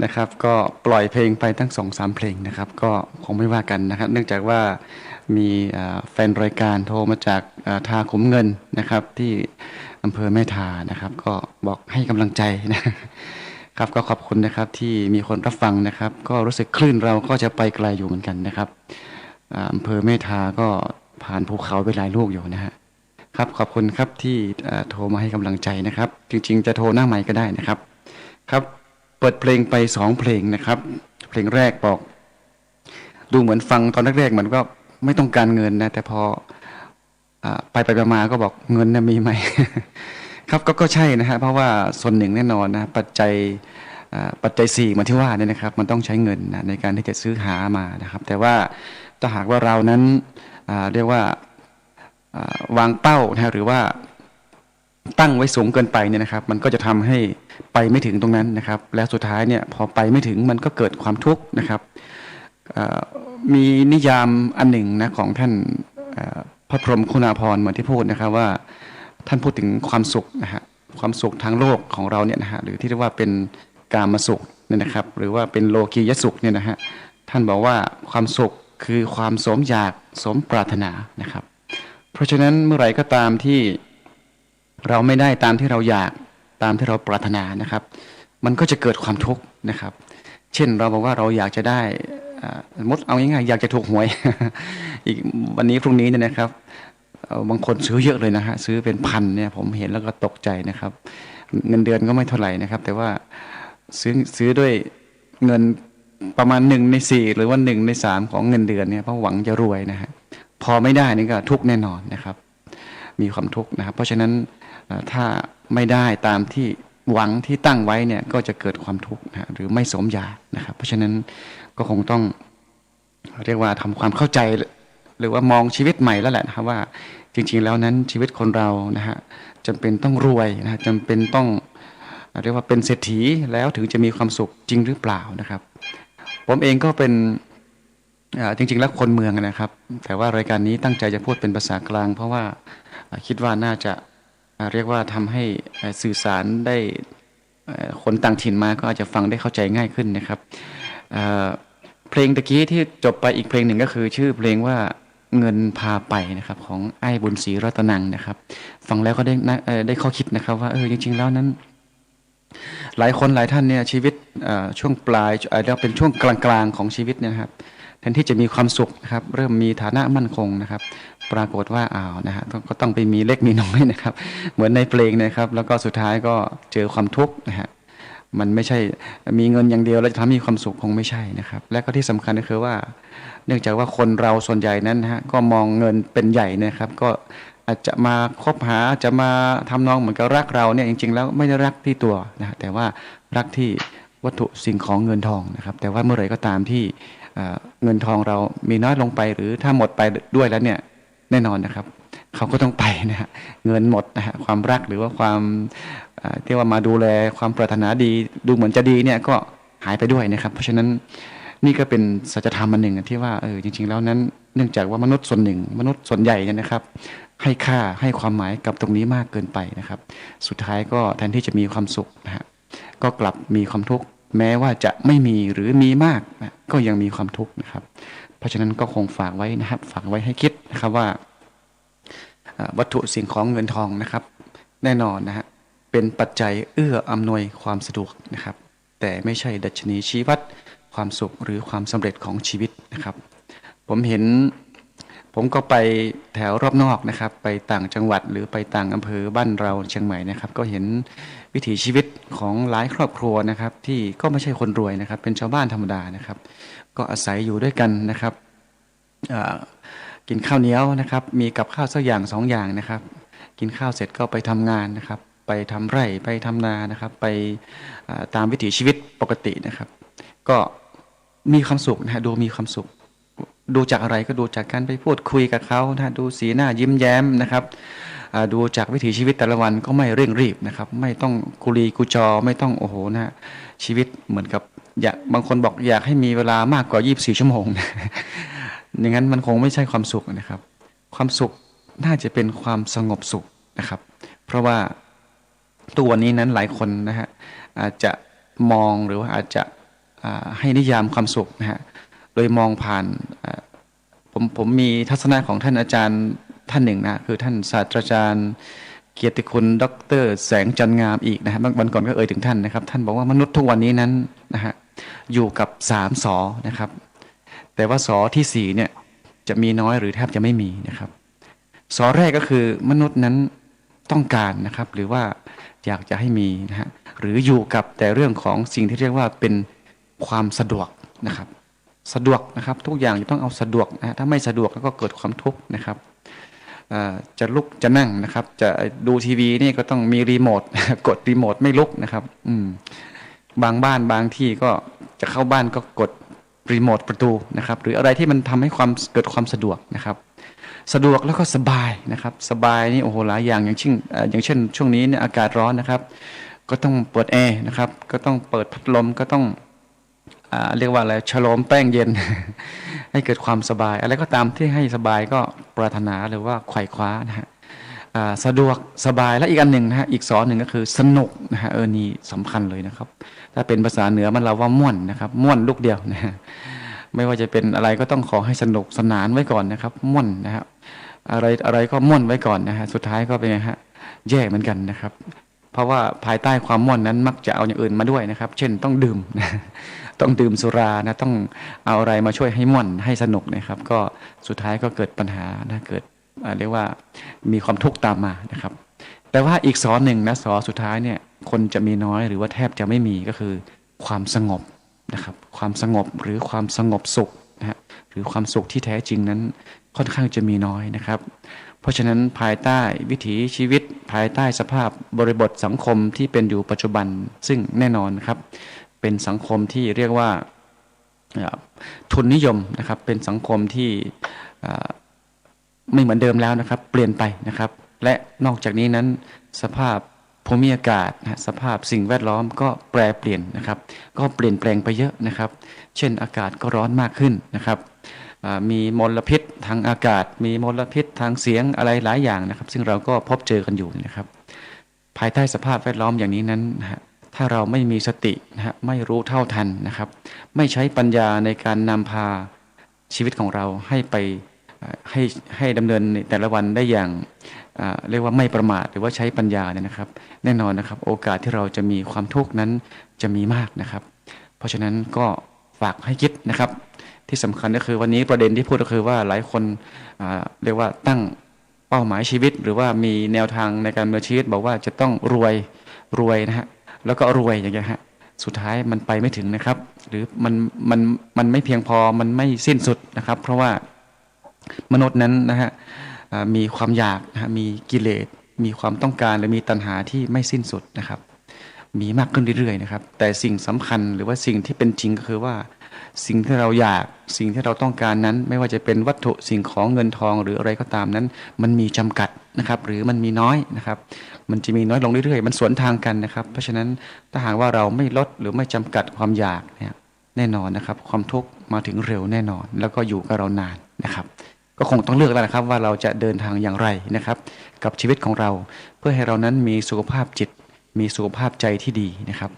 นะครับก็ปล่อยเพลงไปตั้ง2-3เพลงนะครับก็คงไม่ว่ากันนะครับเนื่องจากว่ามีแฟนรายการโทรมาจากทาขุมเงินนะครับที่อำเภอแม่ทานะครับก็บอกให้กำลังใจนะครับก็ขอบคุณนะครับที่มีคนรับฟังนะครับก็รู้สึกคลื่นเราก็จะไปไกลอยู่เหมือนกันนะครับอำเภอแม่ทาก็ผ่านภูเขาไปหลายลูกอยู่นะฮะครับขอบคุณครับที่โทรมาให้กำลังใจนะครับจริงๆจะโทรหน้าไมค์ก็ได้นะครับครับเปิดเพลงไป2เพลงนะครับเพลงแรกบอกดูเหมือนฟังตอนแรกๆเหมือนก็ไม่ต้องการเงินนะแต่พอไปมาก็บอกเงินนะมีไหม ครับก็ใช่นะฮะเพราะว่าส่วนหนึ่งแน่นอนนะปัจจัย4เหมือนที่ว่าเนี่ยนะครับมันต้องใช้เงินนะในการที่จะซื้อหามานะครับแต่ว่าถ้าหากว่าเรานั้นเรียกว่าวางเป้านะหรือว่าตั้งไว้สูงเกินไปเนี่ยนะครับมันก็จะทำให้ไปไม่ถึงตรงนั้นนะครับแล้วสุดท้ายเนี่ยพอไปไม่ถึงมันก็เกิดความทุกข์นะครับมีนิยามอันหนึ่งนะของท่านพระพรหมคุณาภรณ์เหมือนที่พูดนะครับว่าท่านพูดถึงความสุขนะฮะความสุขทางโลกของเราเนี่ยนะฮะหรือที่เรียกว่าเป็นกามสุขเนี่ยนะครับหรือว่าเป็นโลกียสุขเนี่ยนะฮะท่านบอกว่าความสุขคือความสมอยากสมปรารถนานะครับเพราะฉะนั้นเมื่อไหร่ก็ตามที่เราไม่ได้ตามที่เราอยากตามที่เราปรารถนานะครับมันก็จะเกิดความทุกข์นะครับเช่นเราบอกว่าเราอยากจะได้สมมติเอาง่ายๆอยากจะถูกหวย อีกวันนี้พรุ่งนี้เนี่ยนะครับบางคนซื้อเยอะเลยนะฮะซื้อเป็นพันเนี่ยผมเห็นแล้วก็ตกใจนะครับเงินเดือนก็ไม่เท่าไหร่นะครับแต่ว่าซื้อด้วยเงินประมาณ1/4หรือว่า1/3ของเงินเดือนเนี่ยเพราะหวังจะรวยนะฮะพอไม่ได้นี่ก็ทุกข์แน่นอนนะครับมีความทุกข์นะครับเพราะฉะนั้นถ้าไม่ได้ตามที่หวังที่ตั้งไว้เนี่ยก็จะเกิดความทุกข์นะหรือไม่สมอยากนะครับเพราะฉะนั้นก็คงต้องเรียกว่าทำความเข้าใจหรือว่ามองชีวิตใหม่แล้วแหละนะครับว่าจริงๆแล้วนั้นชีวิตคนเรานะฮะจำเป็นต้องรวยนะจำเป็นต้องเรียกว่าเป็นเศรษฐีแล้วถึงจะมีความสุขจริงหรือเปล่านะครับผมเองก็เป็นจริงๆแล้วคนเมืองนะครับแต่ว่ารายการนี้ตั้งใจจะพูดเป็นภาษากลางเพราะว่าคิดว่าน่าจะเรียกว่าทำให้สื่อสารได้คนต่างถิ่นมาก็อาจจะฟังได้เข้าใจง่ายขึ้นนะครับเพลงตะกี้ที่จบไปอีกเพลงหนึ่งก็คือชื่อเพลงว่าเงินพาไปนะครับของไอ้บุญศรีรัตนังนะครับฟังแล้วก็ได้ข้อคิดนะครับว่าจริงๆแล้วนั้นหลายคนหลายท่านเนี่ยชีวิตช่วงปลายแล้วเป็นช่วงกลางๆของชีวิตเนี่ยครับแทนที่จะมีความสุขนะครับเริ่มมีฐานะมั่นคงนะครับปรากฏว่านะฮะก็ต้องไปมีเล็กมีน้อยนะครับเหมือนในเพลงนะครับแล้วก็สุดท้ายก็เจอความทุกข์นะฮะมันไม่ใช่มีเงินอย่างเดียวแล้วจะทำให้มีความสุขคงไม่ใช่นะครับและก็ที่สำคัญก็คือว่าเนื่องจากว่าคนเราส่วนใหญ่นั้นนะฮะก็มองเงินเป็นใหญ่นะครับก็อาจจะมาคบหาจะมาทำนองเหมือนกับรักเราเนี่ยจริงๆแล้วไม่ได้รักที่ตัวนะแต่ว่ารักที่วัตถุสิ่งของเงินทองนะครับแต่ว่าเมื่อไหร่ก็ตามที่เงินทองเรามีน้อยลงไปหรือถ้าหมดไปด้วยแล้วเนี่ยแน่นอนนะครับเขาก็ต้องไปนะฮะเงินหมดนะฮะความรักหรือว่าความที่ว่ามาดูแลความปรารถนาดีดูเหมือนจะดีเนี่ยก็หายไปด้วยนะครับเพราะฉะนั้นนี่ก็เป็นสัจธรรมอันหนึ่งที่ว่าจริงๆแล้วนั้นเนื่องจากว่ามนุษย์ส่วนหนึ่งมนุษย์ส่วนใหญ่เนี่ยนะครับให้ค่าให้ความหมายกับตรงนี้มากเกินไปนะครับสุดท้ายก็แทนที่จะมีความสุขนะฮะก็กลับมีความทุกข์แม้ว่าจะไม่มีหรือมีมากนะก็ยังมีความทุกข์นะครับเพราะฉะนั้นก็คงฝากไว้นะครับฝากไว้ให้คิดนะครับว่าวัตถุสิ่งของเงินทองนะครับแน่นอนนะฮะเป็นปัจจัยเอื้ออำนวยความสะดวกนะครับแต่ไม่ใช่ดัชนีชี้วัดความสุขหรือความสำเร็จของชีวิตนะครับผมก็ไปแถวรอบนอกนะครับไปต่างจังหวัดหรือไปต่างอำเภอบ้านเราเชียงใหม่นะครับก็เห็นวิถีชีวิตของหลายครอบครัวนะครับที่ก็ไม่ใช่คนรวยนะครับเป็นชาวบ้านธรรมดานะครับก็อาศัยอยู่ด้วยกันนะครับกินข้าวเหนียวนะครับมีกับข้าวสักอย่าง2อย่างนะครับกินข้าวเสร็จก็ไปทำงานนะครับไปทำไร่ไปทำนานะครับไปตามวิถีชีวิตปกตินะครับก็มีความสุขนะฮะดูมีความสุขดูจากอะไรก็ดูจากการไปพูดคุยกับเขานะดูสีหน้ายิ้มแย้มนะครับดูจากวิถีชีวิตแต่ละวันก็ไม่เร่งรีบนะครับไม่ต้องกุลีกุจอไม่ต้องโอ้โหนะชีวิตเหมือนกับบางคนบอกอยากให้มีเวลามากกว่า24ชั่วโมงอย่างนั้นมันคงไม่ใช่ความสุขนะครับความสุขน่าจะเป็นความสงบสุขนะครับเพราะว่า ตัววันนี้นั้นหลายคนนะฮะอาจจะมองหรือว่าอาจจะให้นิยามความสุขนะฮะโดยมองผ่านผมมีทัศนะของท่านอาจารย์ท่านหนึ่งนะคือท่านศาสตราจารย์เกียรติคุณดร.แสงจันทร์งามอีกนะฮะวันก่อนก็เอ่ยถึงท่านนะครับท่านบอกว่ามนุษย์ทุกวันนี้นั้นนะฮะอยู่กับ3 สอนะครับแต่ว่าสอที่4เนี่ยจะมีน้อยหรือแทบจะไม่มีนะครับสอแรกก็คือมนุษย์นั้นต้องการนะครับหรือว่าอยากจะให้มีนะฮะหรืออยู่กับแต่เรื่องของสิ่งที่เรียกว่าเป็นความสะดวกนะครับสะดวกนะครับทุกอย่างจะต้องเอาสะดวกนะถ้าไม่สะดวกแล้วก็เกิดความทุกข์นะครับจะลุกจะนั่งนะครับจะดูทีวีนี่ก็ต้องมีรีโมทกดรีโมทไม่ลุกนะครับบางบ้านบางที่ก็จะเข้าบ้านก็กดรีโมทประตูนะครับหรืออะไรที่มันทำให้เกิดความสะดวกนะครับสะดวกแล้วก็สบายนะครับสบายนี่โอ้โหหลายอย่างอย่างเช่นช่วงนี้เนี่ยอากาศร้อนนะครับก็ต้องเปิดแอร์นะครับก็ต้องเปิดพัดลมก็ต้องเรียกว่าอะไรฉโลมแป้งเย็น ให้เกิดความสบายอะไรก็ตามที่ให้สบายก็ปรารถนาหรือว่าไขว่คว้านะฮะสะดวกสบายและอีกอันหนึ่งนะฮะอีกสอนหนึ่งก็คือสนุกนะฮะนี่สำคัญเลยนะครับถ้าเป็นภาษาเหนือมันเราว่าม่วนนะครับม่วนลูกเดียวนะฮะไม่ว่าจะเป็นอะไรก็ต้องขอให้สนุกสนานไว้ก่อนนะครับม่วนนะครับอะไรก็ม่วนไว้ก่อนนะฮะสุดท้ายก็เป็นไงฮะแย่เหมือนกันนะครับเพราะว่าภายใต้ความม่วนนั้นมักจะเอาอย่างอื่นมาด้วยนะครับเช่นต้องดื่มต้องดื่มสุรานะต้องเอาอะไรมาช่วยให้ม่วนให้สนุกนะครับก็สุดท้ายก็เกิดปัญหานะเกิดเรียกว่ามีความทุกข์ตามมานะครับแต่ว่าอีกสอนหนึ่งนะสอสุดท้ายเนี่ยคนจะมีน้อยหรือว่าแทบจะไม่มีก็คือความสงบนะครับความสงบหรือความสงบสุขนะฮะหรือความสุขที่แท้จริงนั้นค่อนข้างจะมีน้อยนะครับเพราะฉะนั้นภายใต้วิถีชีวิตภายใต้สภาพบริบทสังคมที่เป็นอยู่ปัจจุบันซึ่งแน่นอนครับเป็นสังคมที่เรียกว่าทุนนิยมนะครับเป็นสังคมที่ไม่เหมือนเดิมแล้วนะครับเปลี่ยนไปนะครับและนอกจากนี้นั้นสภาพภูมิอากาศนะสภาพสิ่งแวดล้อมก็แปรเปลี่ยนนะครับก็เปลี่ยนแปลงไปเยอะนะครับเช่นอากาศก็ร้อนมากขึ้นนะครับมีมลพิษทางอากาศมีมลพิษทางเสียงอะไรหลายอย่างนะครับซึ่งเราก็พบเจอกันอยู่นะครับภายใต้สภาพแวดล้อมอย่างนี้นั้นนะฮะถ้าเราไม่มีสตินะฮะไม่รู้เท่าทันนะครับไม่ใช้ปัญญาในการนำพาชีวิตของเราให้ไปให้ดำเนินในแต่ละวันได้อย่างเรียกว่าไม่ประมาทหรือว่าใช้ปัญญาเนี่ยนะครับแน่นอนนะครับโอกาสที่เราจะมีความทุกข์นั้นจะมีมากนะครับเพราะฉะนั้นก็ฝากให้คิดนะครับที่สำคัญก็คือวันนี้ประเด็นที่พูดก็คือว่าหลายคนเรียกว่าตั้งเป้าหมายชีวิตหรือว่ามีแนวทางในการดำเนินชีวิตบอกว่าจะต้องรวยนะฮะแล้วก็รวยอย่างเงี้ยฮะสุดท้ายมันไปไม่ถึงนะครับหรือมันไม่เพียงพอมันไม่สิ้นสุดนะครับเพราะว่ามนุษย์นั้นนะฮะมีความอยากนะฮะมีกิเลสมีความต้องการหรือมีตัณหาที่ไม่สิ้นสุดนะครับมีมากขึ้นเรื่อยๆนะครับแต่สิ่งสำคัญหรือว่าสิ่งที่เป็นจริงก็คือว่าสิ่งที่เราอยากสิ่งที่เราต้องการนั้นไม่ว่าจะเป็นวัตถุสิ่งของเงินทองหรืออะไรก็ตามนั้นมันมีจำกัดนะครับหรือมันมีน้อยนะครับมันจะมีน้อยลงเรื่อยๆมันสวนทางกันนะครับเพราะฉะนั้นถ้าหากว่าเราไม่ลดหรือไม่จำกัดความอยากเนี่ยแน่นอนนะครับความทุกข์มาถึงเร็วแน่นอนแล้วก็อยู่กับเรานานนะครับก็คงต้องเลือกแล้วนะครับว่าเราจะเดินทางอย่างไรนะครับกับชีวิตของเราเพื่อให้เรานั้นมีสุขภาพจิตมีสุขภาพใจที่ดีนะครับ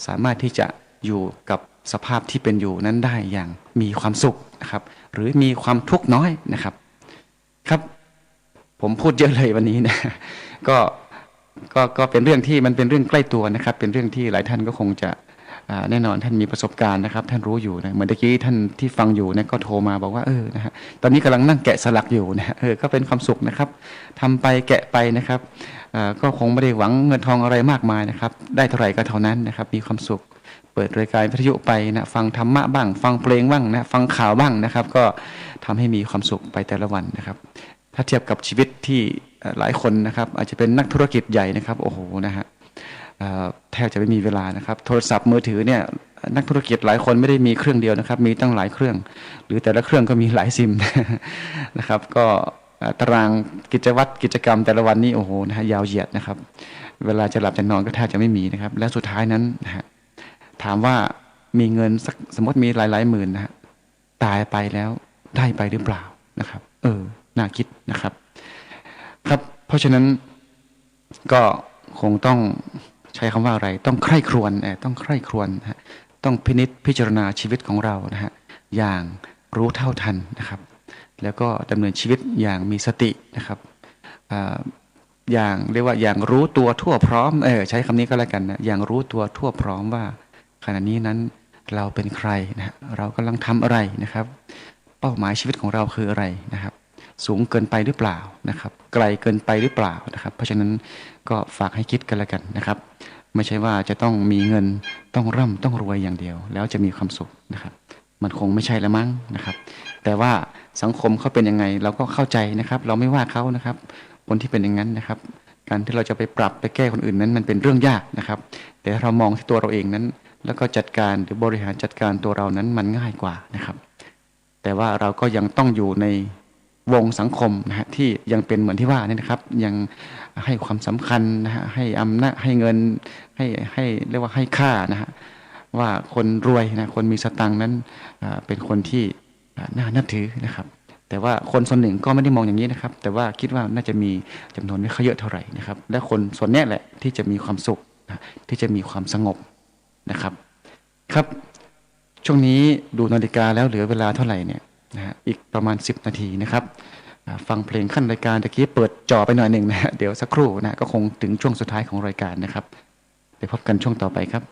สามารถที่จะอยู่กับสภาพที่เป็นอยู่นั้นได้อย่างมีความสุขนะครับหรือมีความทุกข์น้อยนะครับครับผมพูดเยอะเลยวันนี้นะก็เป็นเรื่องที่มันเป็นเรื่องใกล้ตัวนะครับเป็นเรื่องที่หลายท่านก็คงจะแน่นอนท่านมีประสบการณ์นะครับท่านรู้อยู่นะเหมือนตะกี้ท่านที่ฟังอยู่นะก็โทรมาบอกว่านะฮะตอนนี้กำลังนั่งแกะสลักอยู่นะก็เป็นความสุขนะครับทำไปแกะไปนะครับก็คงไม่ได้หวังเงินทองอะไรมากมายนะครับได้เท่าไหร่ก็เท่านั้นนะครับมีความสุขเปิดรายการวิทยุไปนะฟังธรรมะบ้างฟังเพลงบ้างนะฟังข่าวบ้างนะครับก็ทำให้มีความสุขไปแต่ละวันนะครับถ้าเทียบกับชีวิตที่หลายคนนะครับอาจจะเป็นนักธุรกิจใหญ่นะครับโอ้โหนะฮะแทบจะไม่มีเวลานะครับโทรศัพท์มือถือเนี่ยนักธุรกิจหลายคนไม่ได้มีเครื่องเดียวนะครับมีตั้งหลายเครื่องหรือแต่ละเครื่องก็มีหลายซิมนะครับก็ตารางกิจวัตรกิจกรรมแต่ละวันนี้โอ้โหนะฮะยาวเหยียดนะครับเวลาจะหลับจะนอนก็แทบจะไม่มีนะครับและสุดท้ายนั้นนะฮะถามว่ามีเงินสักสมมติมีหลายหมื่นนะฮะตายไปแล้วได้ไปหรือเปล่านะครับน่าคิดนะครับครับเพราะฉะนั้นก็ คงต้องใช้คำว่าอะไรต้องใคร่ครวญต้องใคร่ครวญนะฮะต้องพินิจพิจารณาชีวิตของเรานะฮะอย่างรู้เท่าทันนะครับแล้วก็ดำเนินชีวิตอย่างมีสตินะครับอย่างเรียกว่าอย่างรู้ตัวทั่วพร้อมใช้คำนี้ก็แล้วกันนะอย่างรู้ตัวทั่วพร้อมว่าขณะนี้นั้นเราเป็นใครนะเรากำลังทำอะไรนะครับเป้าหมายชีวิตของเราคืออะไรนะครับสูงเกินไปหรือเปล่านะครับไกลเกินไปหรือเปล่านะครับเพราะฉะนั้นก็ฝากให้คิดกันแล้วกันนะครับไม่ใช่ว่าจะต้องมีเงินต้องร่ำต้องรวยอย่างเดียวแล้วจะมีความสุขนะครับมันคงไม่ใช่ละมั้งนะครับแต่ว่าสังคมเขาเป็นยังไงเราก็เข้าใจนะครับเราไม่ว่าเขานะครับคนที่เป็นอย่างนั้นนะครับการที่เราจะไปปรับไปแก้คนอื่นนั้นมันเป็นเรื่องยากนะครับแต่ถ้าเรามองที่ตัวเราเองนั้นแล้วก็จัดการหรือบริหารจัดการตัวเรานั้นมันง่ายกว่านะครับแต่ว่าเราก็ยังต้องอยู่ในวงสังคมนะฮะที่ยังเป็นเหมือนที่ว่านี่นะครับยังให้ความสำคัญนะฮะให้อำนาจให้เงินให้เรียกว่าให้ค่านะฮะว่าคนรวยนะคนมีสตังค์นั้นเป็นคนที่น่านับถือนะครับแต่ว่าคนส่วนหนึ่งก็ไม่ได้มองอย่างนี้นะครับแต่ว่าคิดว่าน่าจะมีจำนวนไม่ค่อยเยอะเท่าไหร่นะครับและคนส่วนนี้แหละที่จะมีความสุขที่จะมีความสงบนะครับครับช่วงนี้ดูนาฬิกาแล้วเหลือเวลาเท่าไหร่เนี่ยนะฮะอีกประมาณ10 นาทีนะครับฟังเพลงขั้นรายการตะกี้เปิดจอไปหน่อยหนึ่งนะฮะเดี๋ยวสักครู่นะก็คงถึงช่วงสุดท้ายของรายการนะครับไปพบกันช่วงต่อไปครับ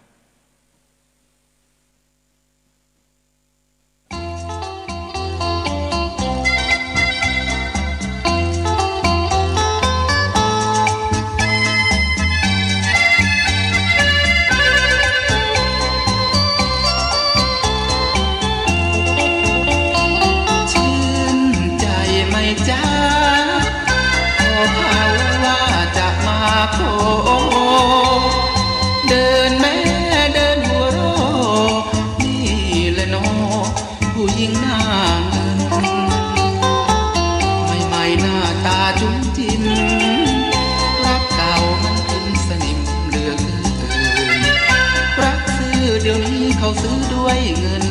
เขาซื้อด้วยเงิน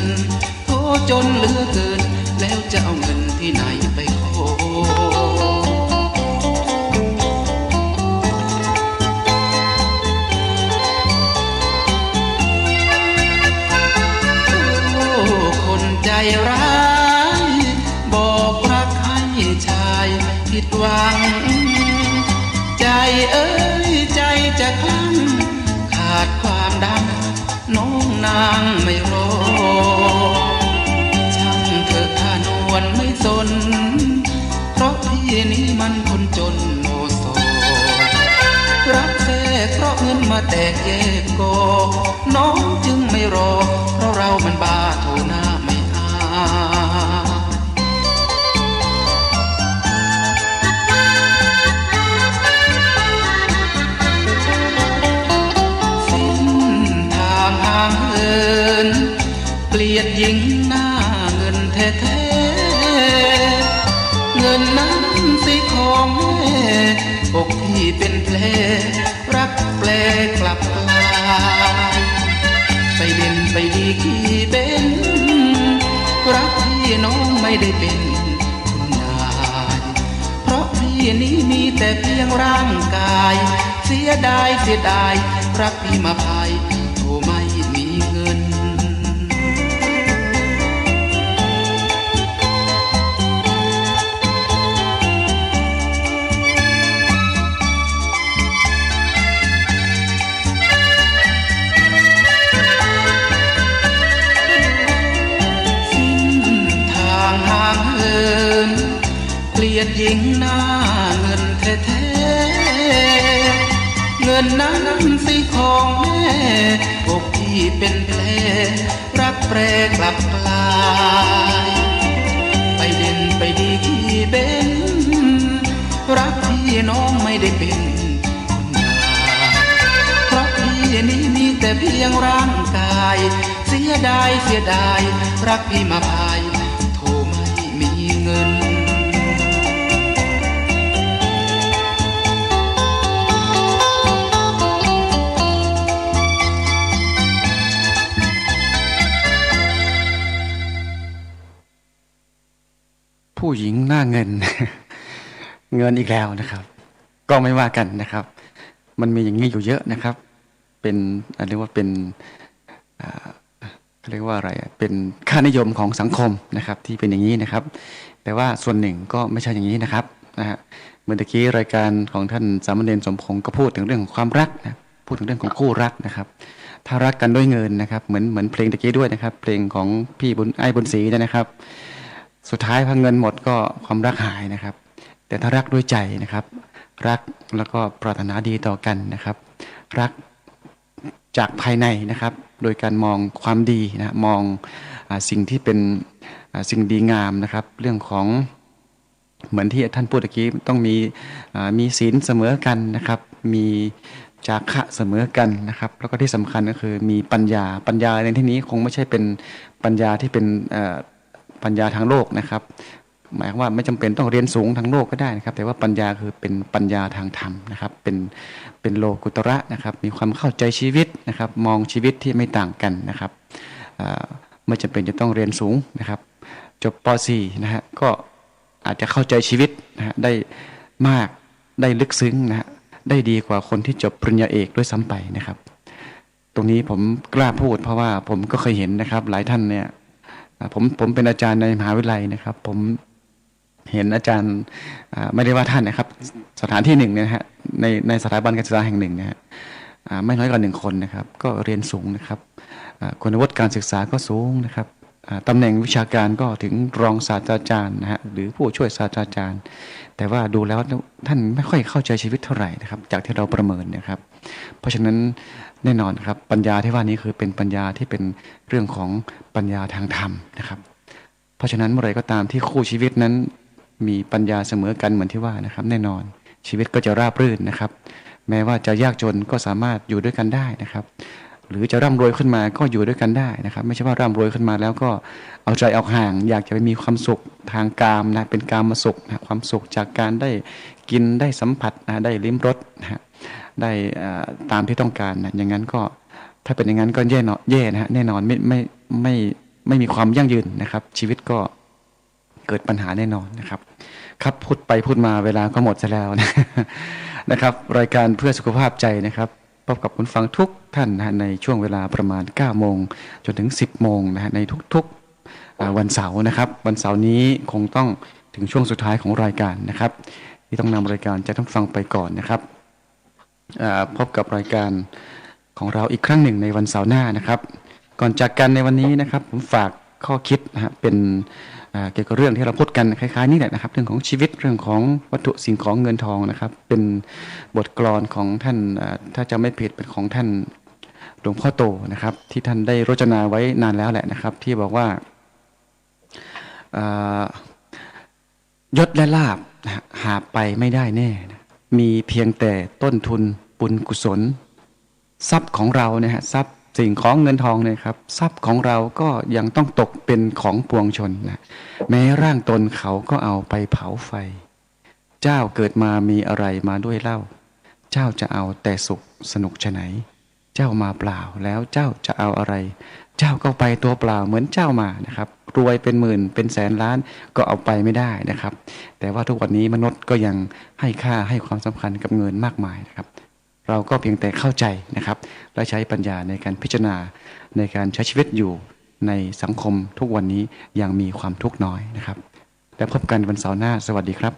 โทจนเหลือเกินแล้วจะเอาเงินที่ไหนไปขอโอ้คนใจร้ายบอกรักให้ชายผิดหวังใจเอ้ยใจจะคลั่งขาดความดำน้องนางไม่รอช่างเถอะข้านวลไม่สนเพราะพี่นี้มันคนจนโมโสรักแท้เพราะเงินมาแตกแยกกอน้องจึงไม่รอเพราะเรามันบ้าโทหน้าไม่อายห่างเหินเกลียดหญิงหน้าเงินแท้ๆเงินนั้นสิของแม่อกพี่เป็นแผลรักแปลกลับกลายไปเด่นไปดีกี่เป็นรักพี่น้องไม่ได้เป็นคุณนายเพราะพี่นี้มีแต่เพียงร่างกายเสียดายรักพี่มาพายไม่มีเงินสิ้นทางห่างเหินเกลียดหญิงหน้าเงินแท้ๆเงินนั้นสิของแม่อกพี่เป็นแผลรักแปรกลับกลายไปเด่นไปดีกี่เบ้นรักพี่น้องไม่ได้เป็นคุณนายเพราะพี่นี้มีแต่เพียงร่างกายเสียดายรักพี่มาพายโทไม่มีเงิน
ผู้หญิงหน้าเงิน เงินอีกแล้วนะครับก็ไม่ว่ากันนะครับ มันมีอย่างนี้อยู่เยอะนะครับเป็นเรียกว่าเป็นเรียกว่าอะไรเป็นค่านิยมของสังคมนะครับที่เป็นอย่างนี้นะครับแต่ว่าส่วนหนึ่งก็ไม่ใช่อย่างนี้นะครับนะฮะเมื่อกี้รายการของท่านสามเณรสมพงศ์ก็พูดถึงเรื่องของความรักนะพูดถึงเรื่องของคู่รักนะครับถ้ารักกันด้วยเงินนะครับเหมือนเพลงตะกี้ด้วยนะครับเพลงของพี่บุญศรีนะครับสุดท้ายพอเงินหมดก็ความรักหายนะครับแต่ถ้ารักด้วยใจนะครับรักแล้วก็ปรารถนาดีต่อกันนะครับรักจากภายในนะครับโดยการมองความดีนะมองสิ่งที่เป็นสิ่งดีงามนะครับเรื่องของเหมือนที่ท่านพูดเมื่อกี้ต้องมีศีลเสมอกันนะครับมีจาคะเสมอกันนะครับแล้วก็ที่สำคัญก็คือมีปัญญาในที่นี้คงไม่ใช่เป็นปัญญาที่เป็นปัญญาทางโลกนะครับหมายว่าไม่จำเป็นต้องเรียนสูงทางโลกก็ได้นะครับแต่ว่าปัญญาคือเป็นปัญญาทางธรรมนะครับเป็นโลกุตระนะครับมีความเข้าใจชีวิตนะครับมองชีวิตที่ไม่ต่างกันนะครับไม่จำเป็นจะต้องเรียนสูงนะครับจบป .4 นะฮะก็อาจจะเข้าใจชีวิตนะฮะได้มากได้ลึกซึ้งนะฮะได้ดีกว่าคนที่จบปริญญาเอกด้วยซ้ำไปนะครับตรงนี้ผมกล้าพูดเพราะว่าผมก็เคยเห็นนะครับหลายท่านเนี่ยผมเป็นอาจารย์ในมหาวิทยาลัยนะครับผมเห็นอาจารย์ไม่ได้ว่าท่านนะครับสถานที่หนึ่งเนี่ยนะฮะในสถาบันการศึกษาแห่งหนึ่งนะฮะไม่น้อยกว่า1 คนนะครับก็เรียนสูงนะครับคุณวุฒิการศึกษาก็สูงนะครับตำแหน่งวิชาการก็ถึงรองศาสตราจารย์นะฮะหรือผู้ช่วยศาสตราจารย์แต่ว่าดูแล้วท่านไม่ค่อยเข้าใจชีวิตเท่าไหร่นะครับจากที่เราประเมินนะครับเพราะฉะนั้นแน่นอนครับปัญญาที่ว่านี้คือเป็นปัญญาที่เป็นเรื่องของปัญญาทางธรรมนะครับเพราะฉะนั้นเมื่อไรก็ตามที่คู่ชีวิตนั้นมีปัญญาเสมอกันเหมือนที่ว่านะครับแน่นอนชีวิตก็จะราบรื่นนะครับแม้ว่าจะยากจนก็สามารถอยู่ด้วยกันได้นะครับหรือจะร่ำรวยขึ้นมาก็อยู่ด้วยกันได้นะครับไม่ใช่ว่าร่ำรวยขึ้นมาแล้วก็เอาใจออกห่างอยากจะไปมีความสุขทางกามนะเป็นกามสุขนะความสุขจากการได้กินได้สัมผัสนะได้ลิ้มรสนะได้ตามที่ต้องการนะอย่างนั้นก็ถ้าเป็นอย่างนั้นก็แย่นะฮะแน่นอนไม่มีความยั่งยืนนะครับชีวิตก็เกิดปัญหาแน่นอนนะครับครับพูดไปพูดมาเวลาก็หมดซะแล้วนะครับรายการเพื่อสุขภาพใจนะครับพบกับคุณฟังทุกท่านนะในช่วงเวลาประมาณ 9 โมงจนถึง 10 โมงนะฮะในทุกๆวันเสาร์นะครับวันเสาร์นี้คงต้องถึงช่วงสุดท้ายของรายการนะครับที่ต้องนำรายการจะต้องฟังไปก่อนนะครับพบกับรายการของเราอีกครั้งหนึ่งในวันเสาร์หน้านะครับก่อนจากกันในวันนี้นะครับผมฝากข้อคิดนะฮะเป็นเกี่ยวกับเรื่องที่เราพูดกันคล้ายๆนี่แหละนะครับเรื่องของชีวิตเรื่องของวัตถุสิ่งของเงินทองนะครับเป็นบทกลอนของท่านถ้าจะไม่ผิดเป็นของท่านหลวงพ่อโตนะครับที่ท่านได้รจนาไว้นานแล้วแหละนะครับที่บอกว่ายศและลาภหาไปไม่ได้แน่มีเพียงแต่ต้นทุนบุญกุศลทรัพย์ของเราเนี่ยฮะทรัพย์สิ่งของเงินทองเนี่ยครับทรัพย์ของเราก็ยังต้องตกเป็นของปวงชนนะแม้ร่างตนเขาก็เอาไปเผาไฟเจ้าเกิดมามีอะไรมาด้วยเล่าเจ้าจะเอาแต่สุขสนุกฉะไหนเจ้ามาเปล่าแล้วเจ้าจะเอาอะไรเจ้าก็ไปตัวเปล่าเหมือนเจ้ามานะครับรวยเป็นหมื่นเป็นแสนล้านก็เอาไปไม่ได้นะครับแต่ว่าทุกวันนี้มนุษย์ก็ยังให้ค่าให้ความสำคัญกับเงินมากมายนะครับเราก็เพียงแต่เข้าใจนะครับและใช้ปัญญาในการพิจารณาในการใช้ชีวิตอยู่ในสังคมทุกวันนี้ยังมีความทุกข์น้อยนะครับแล้วพบกันวันเสาร์หน้าสวัสดีครับ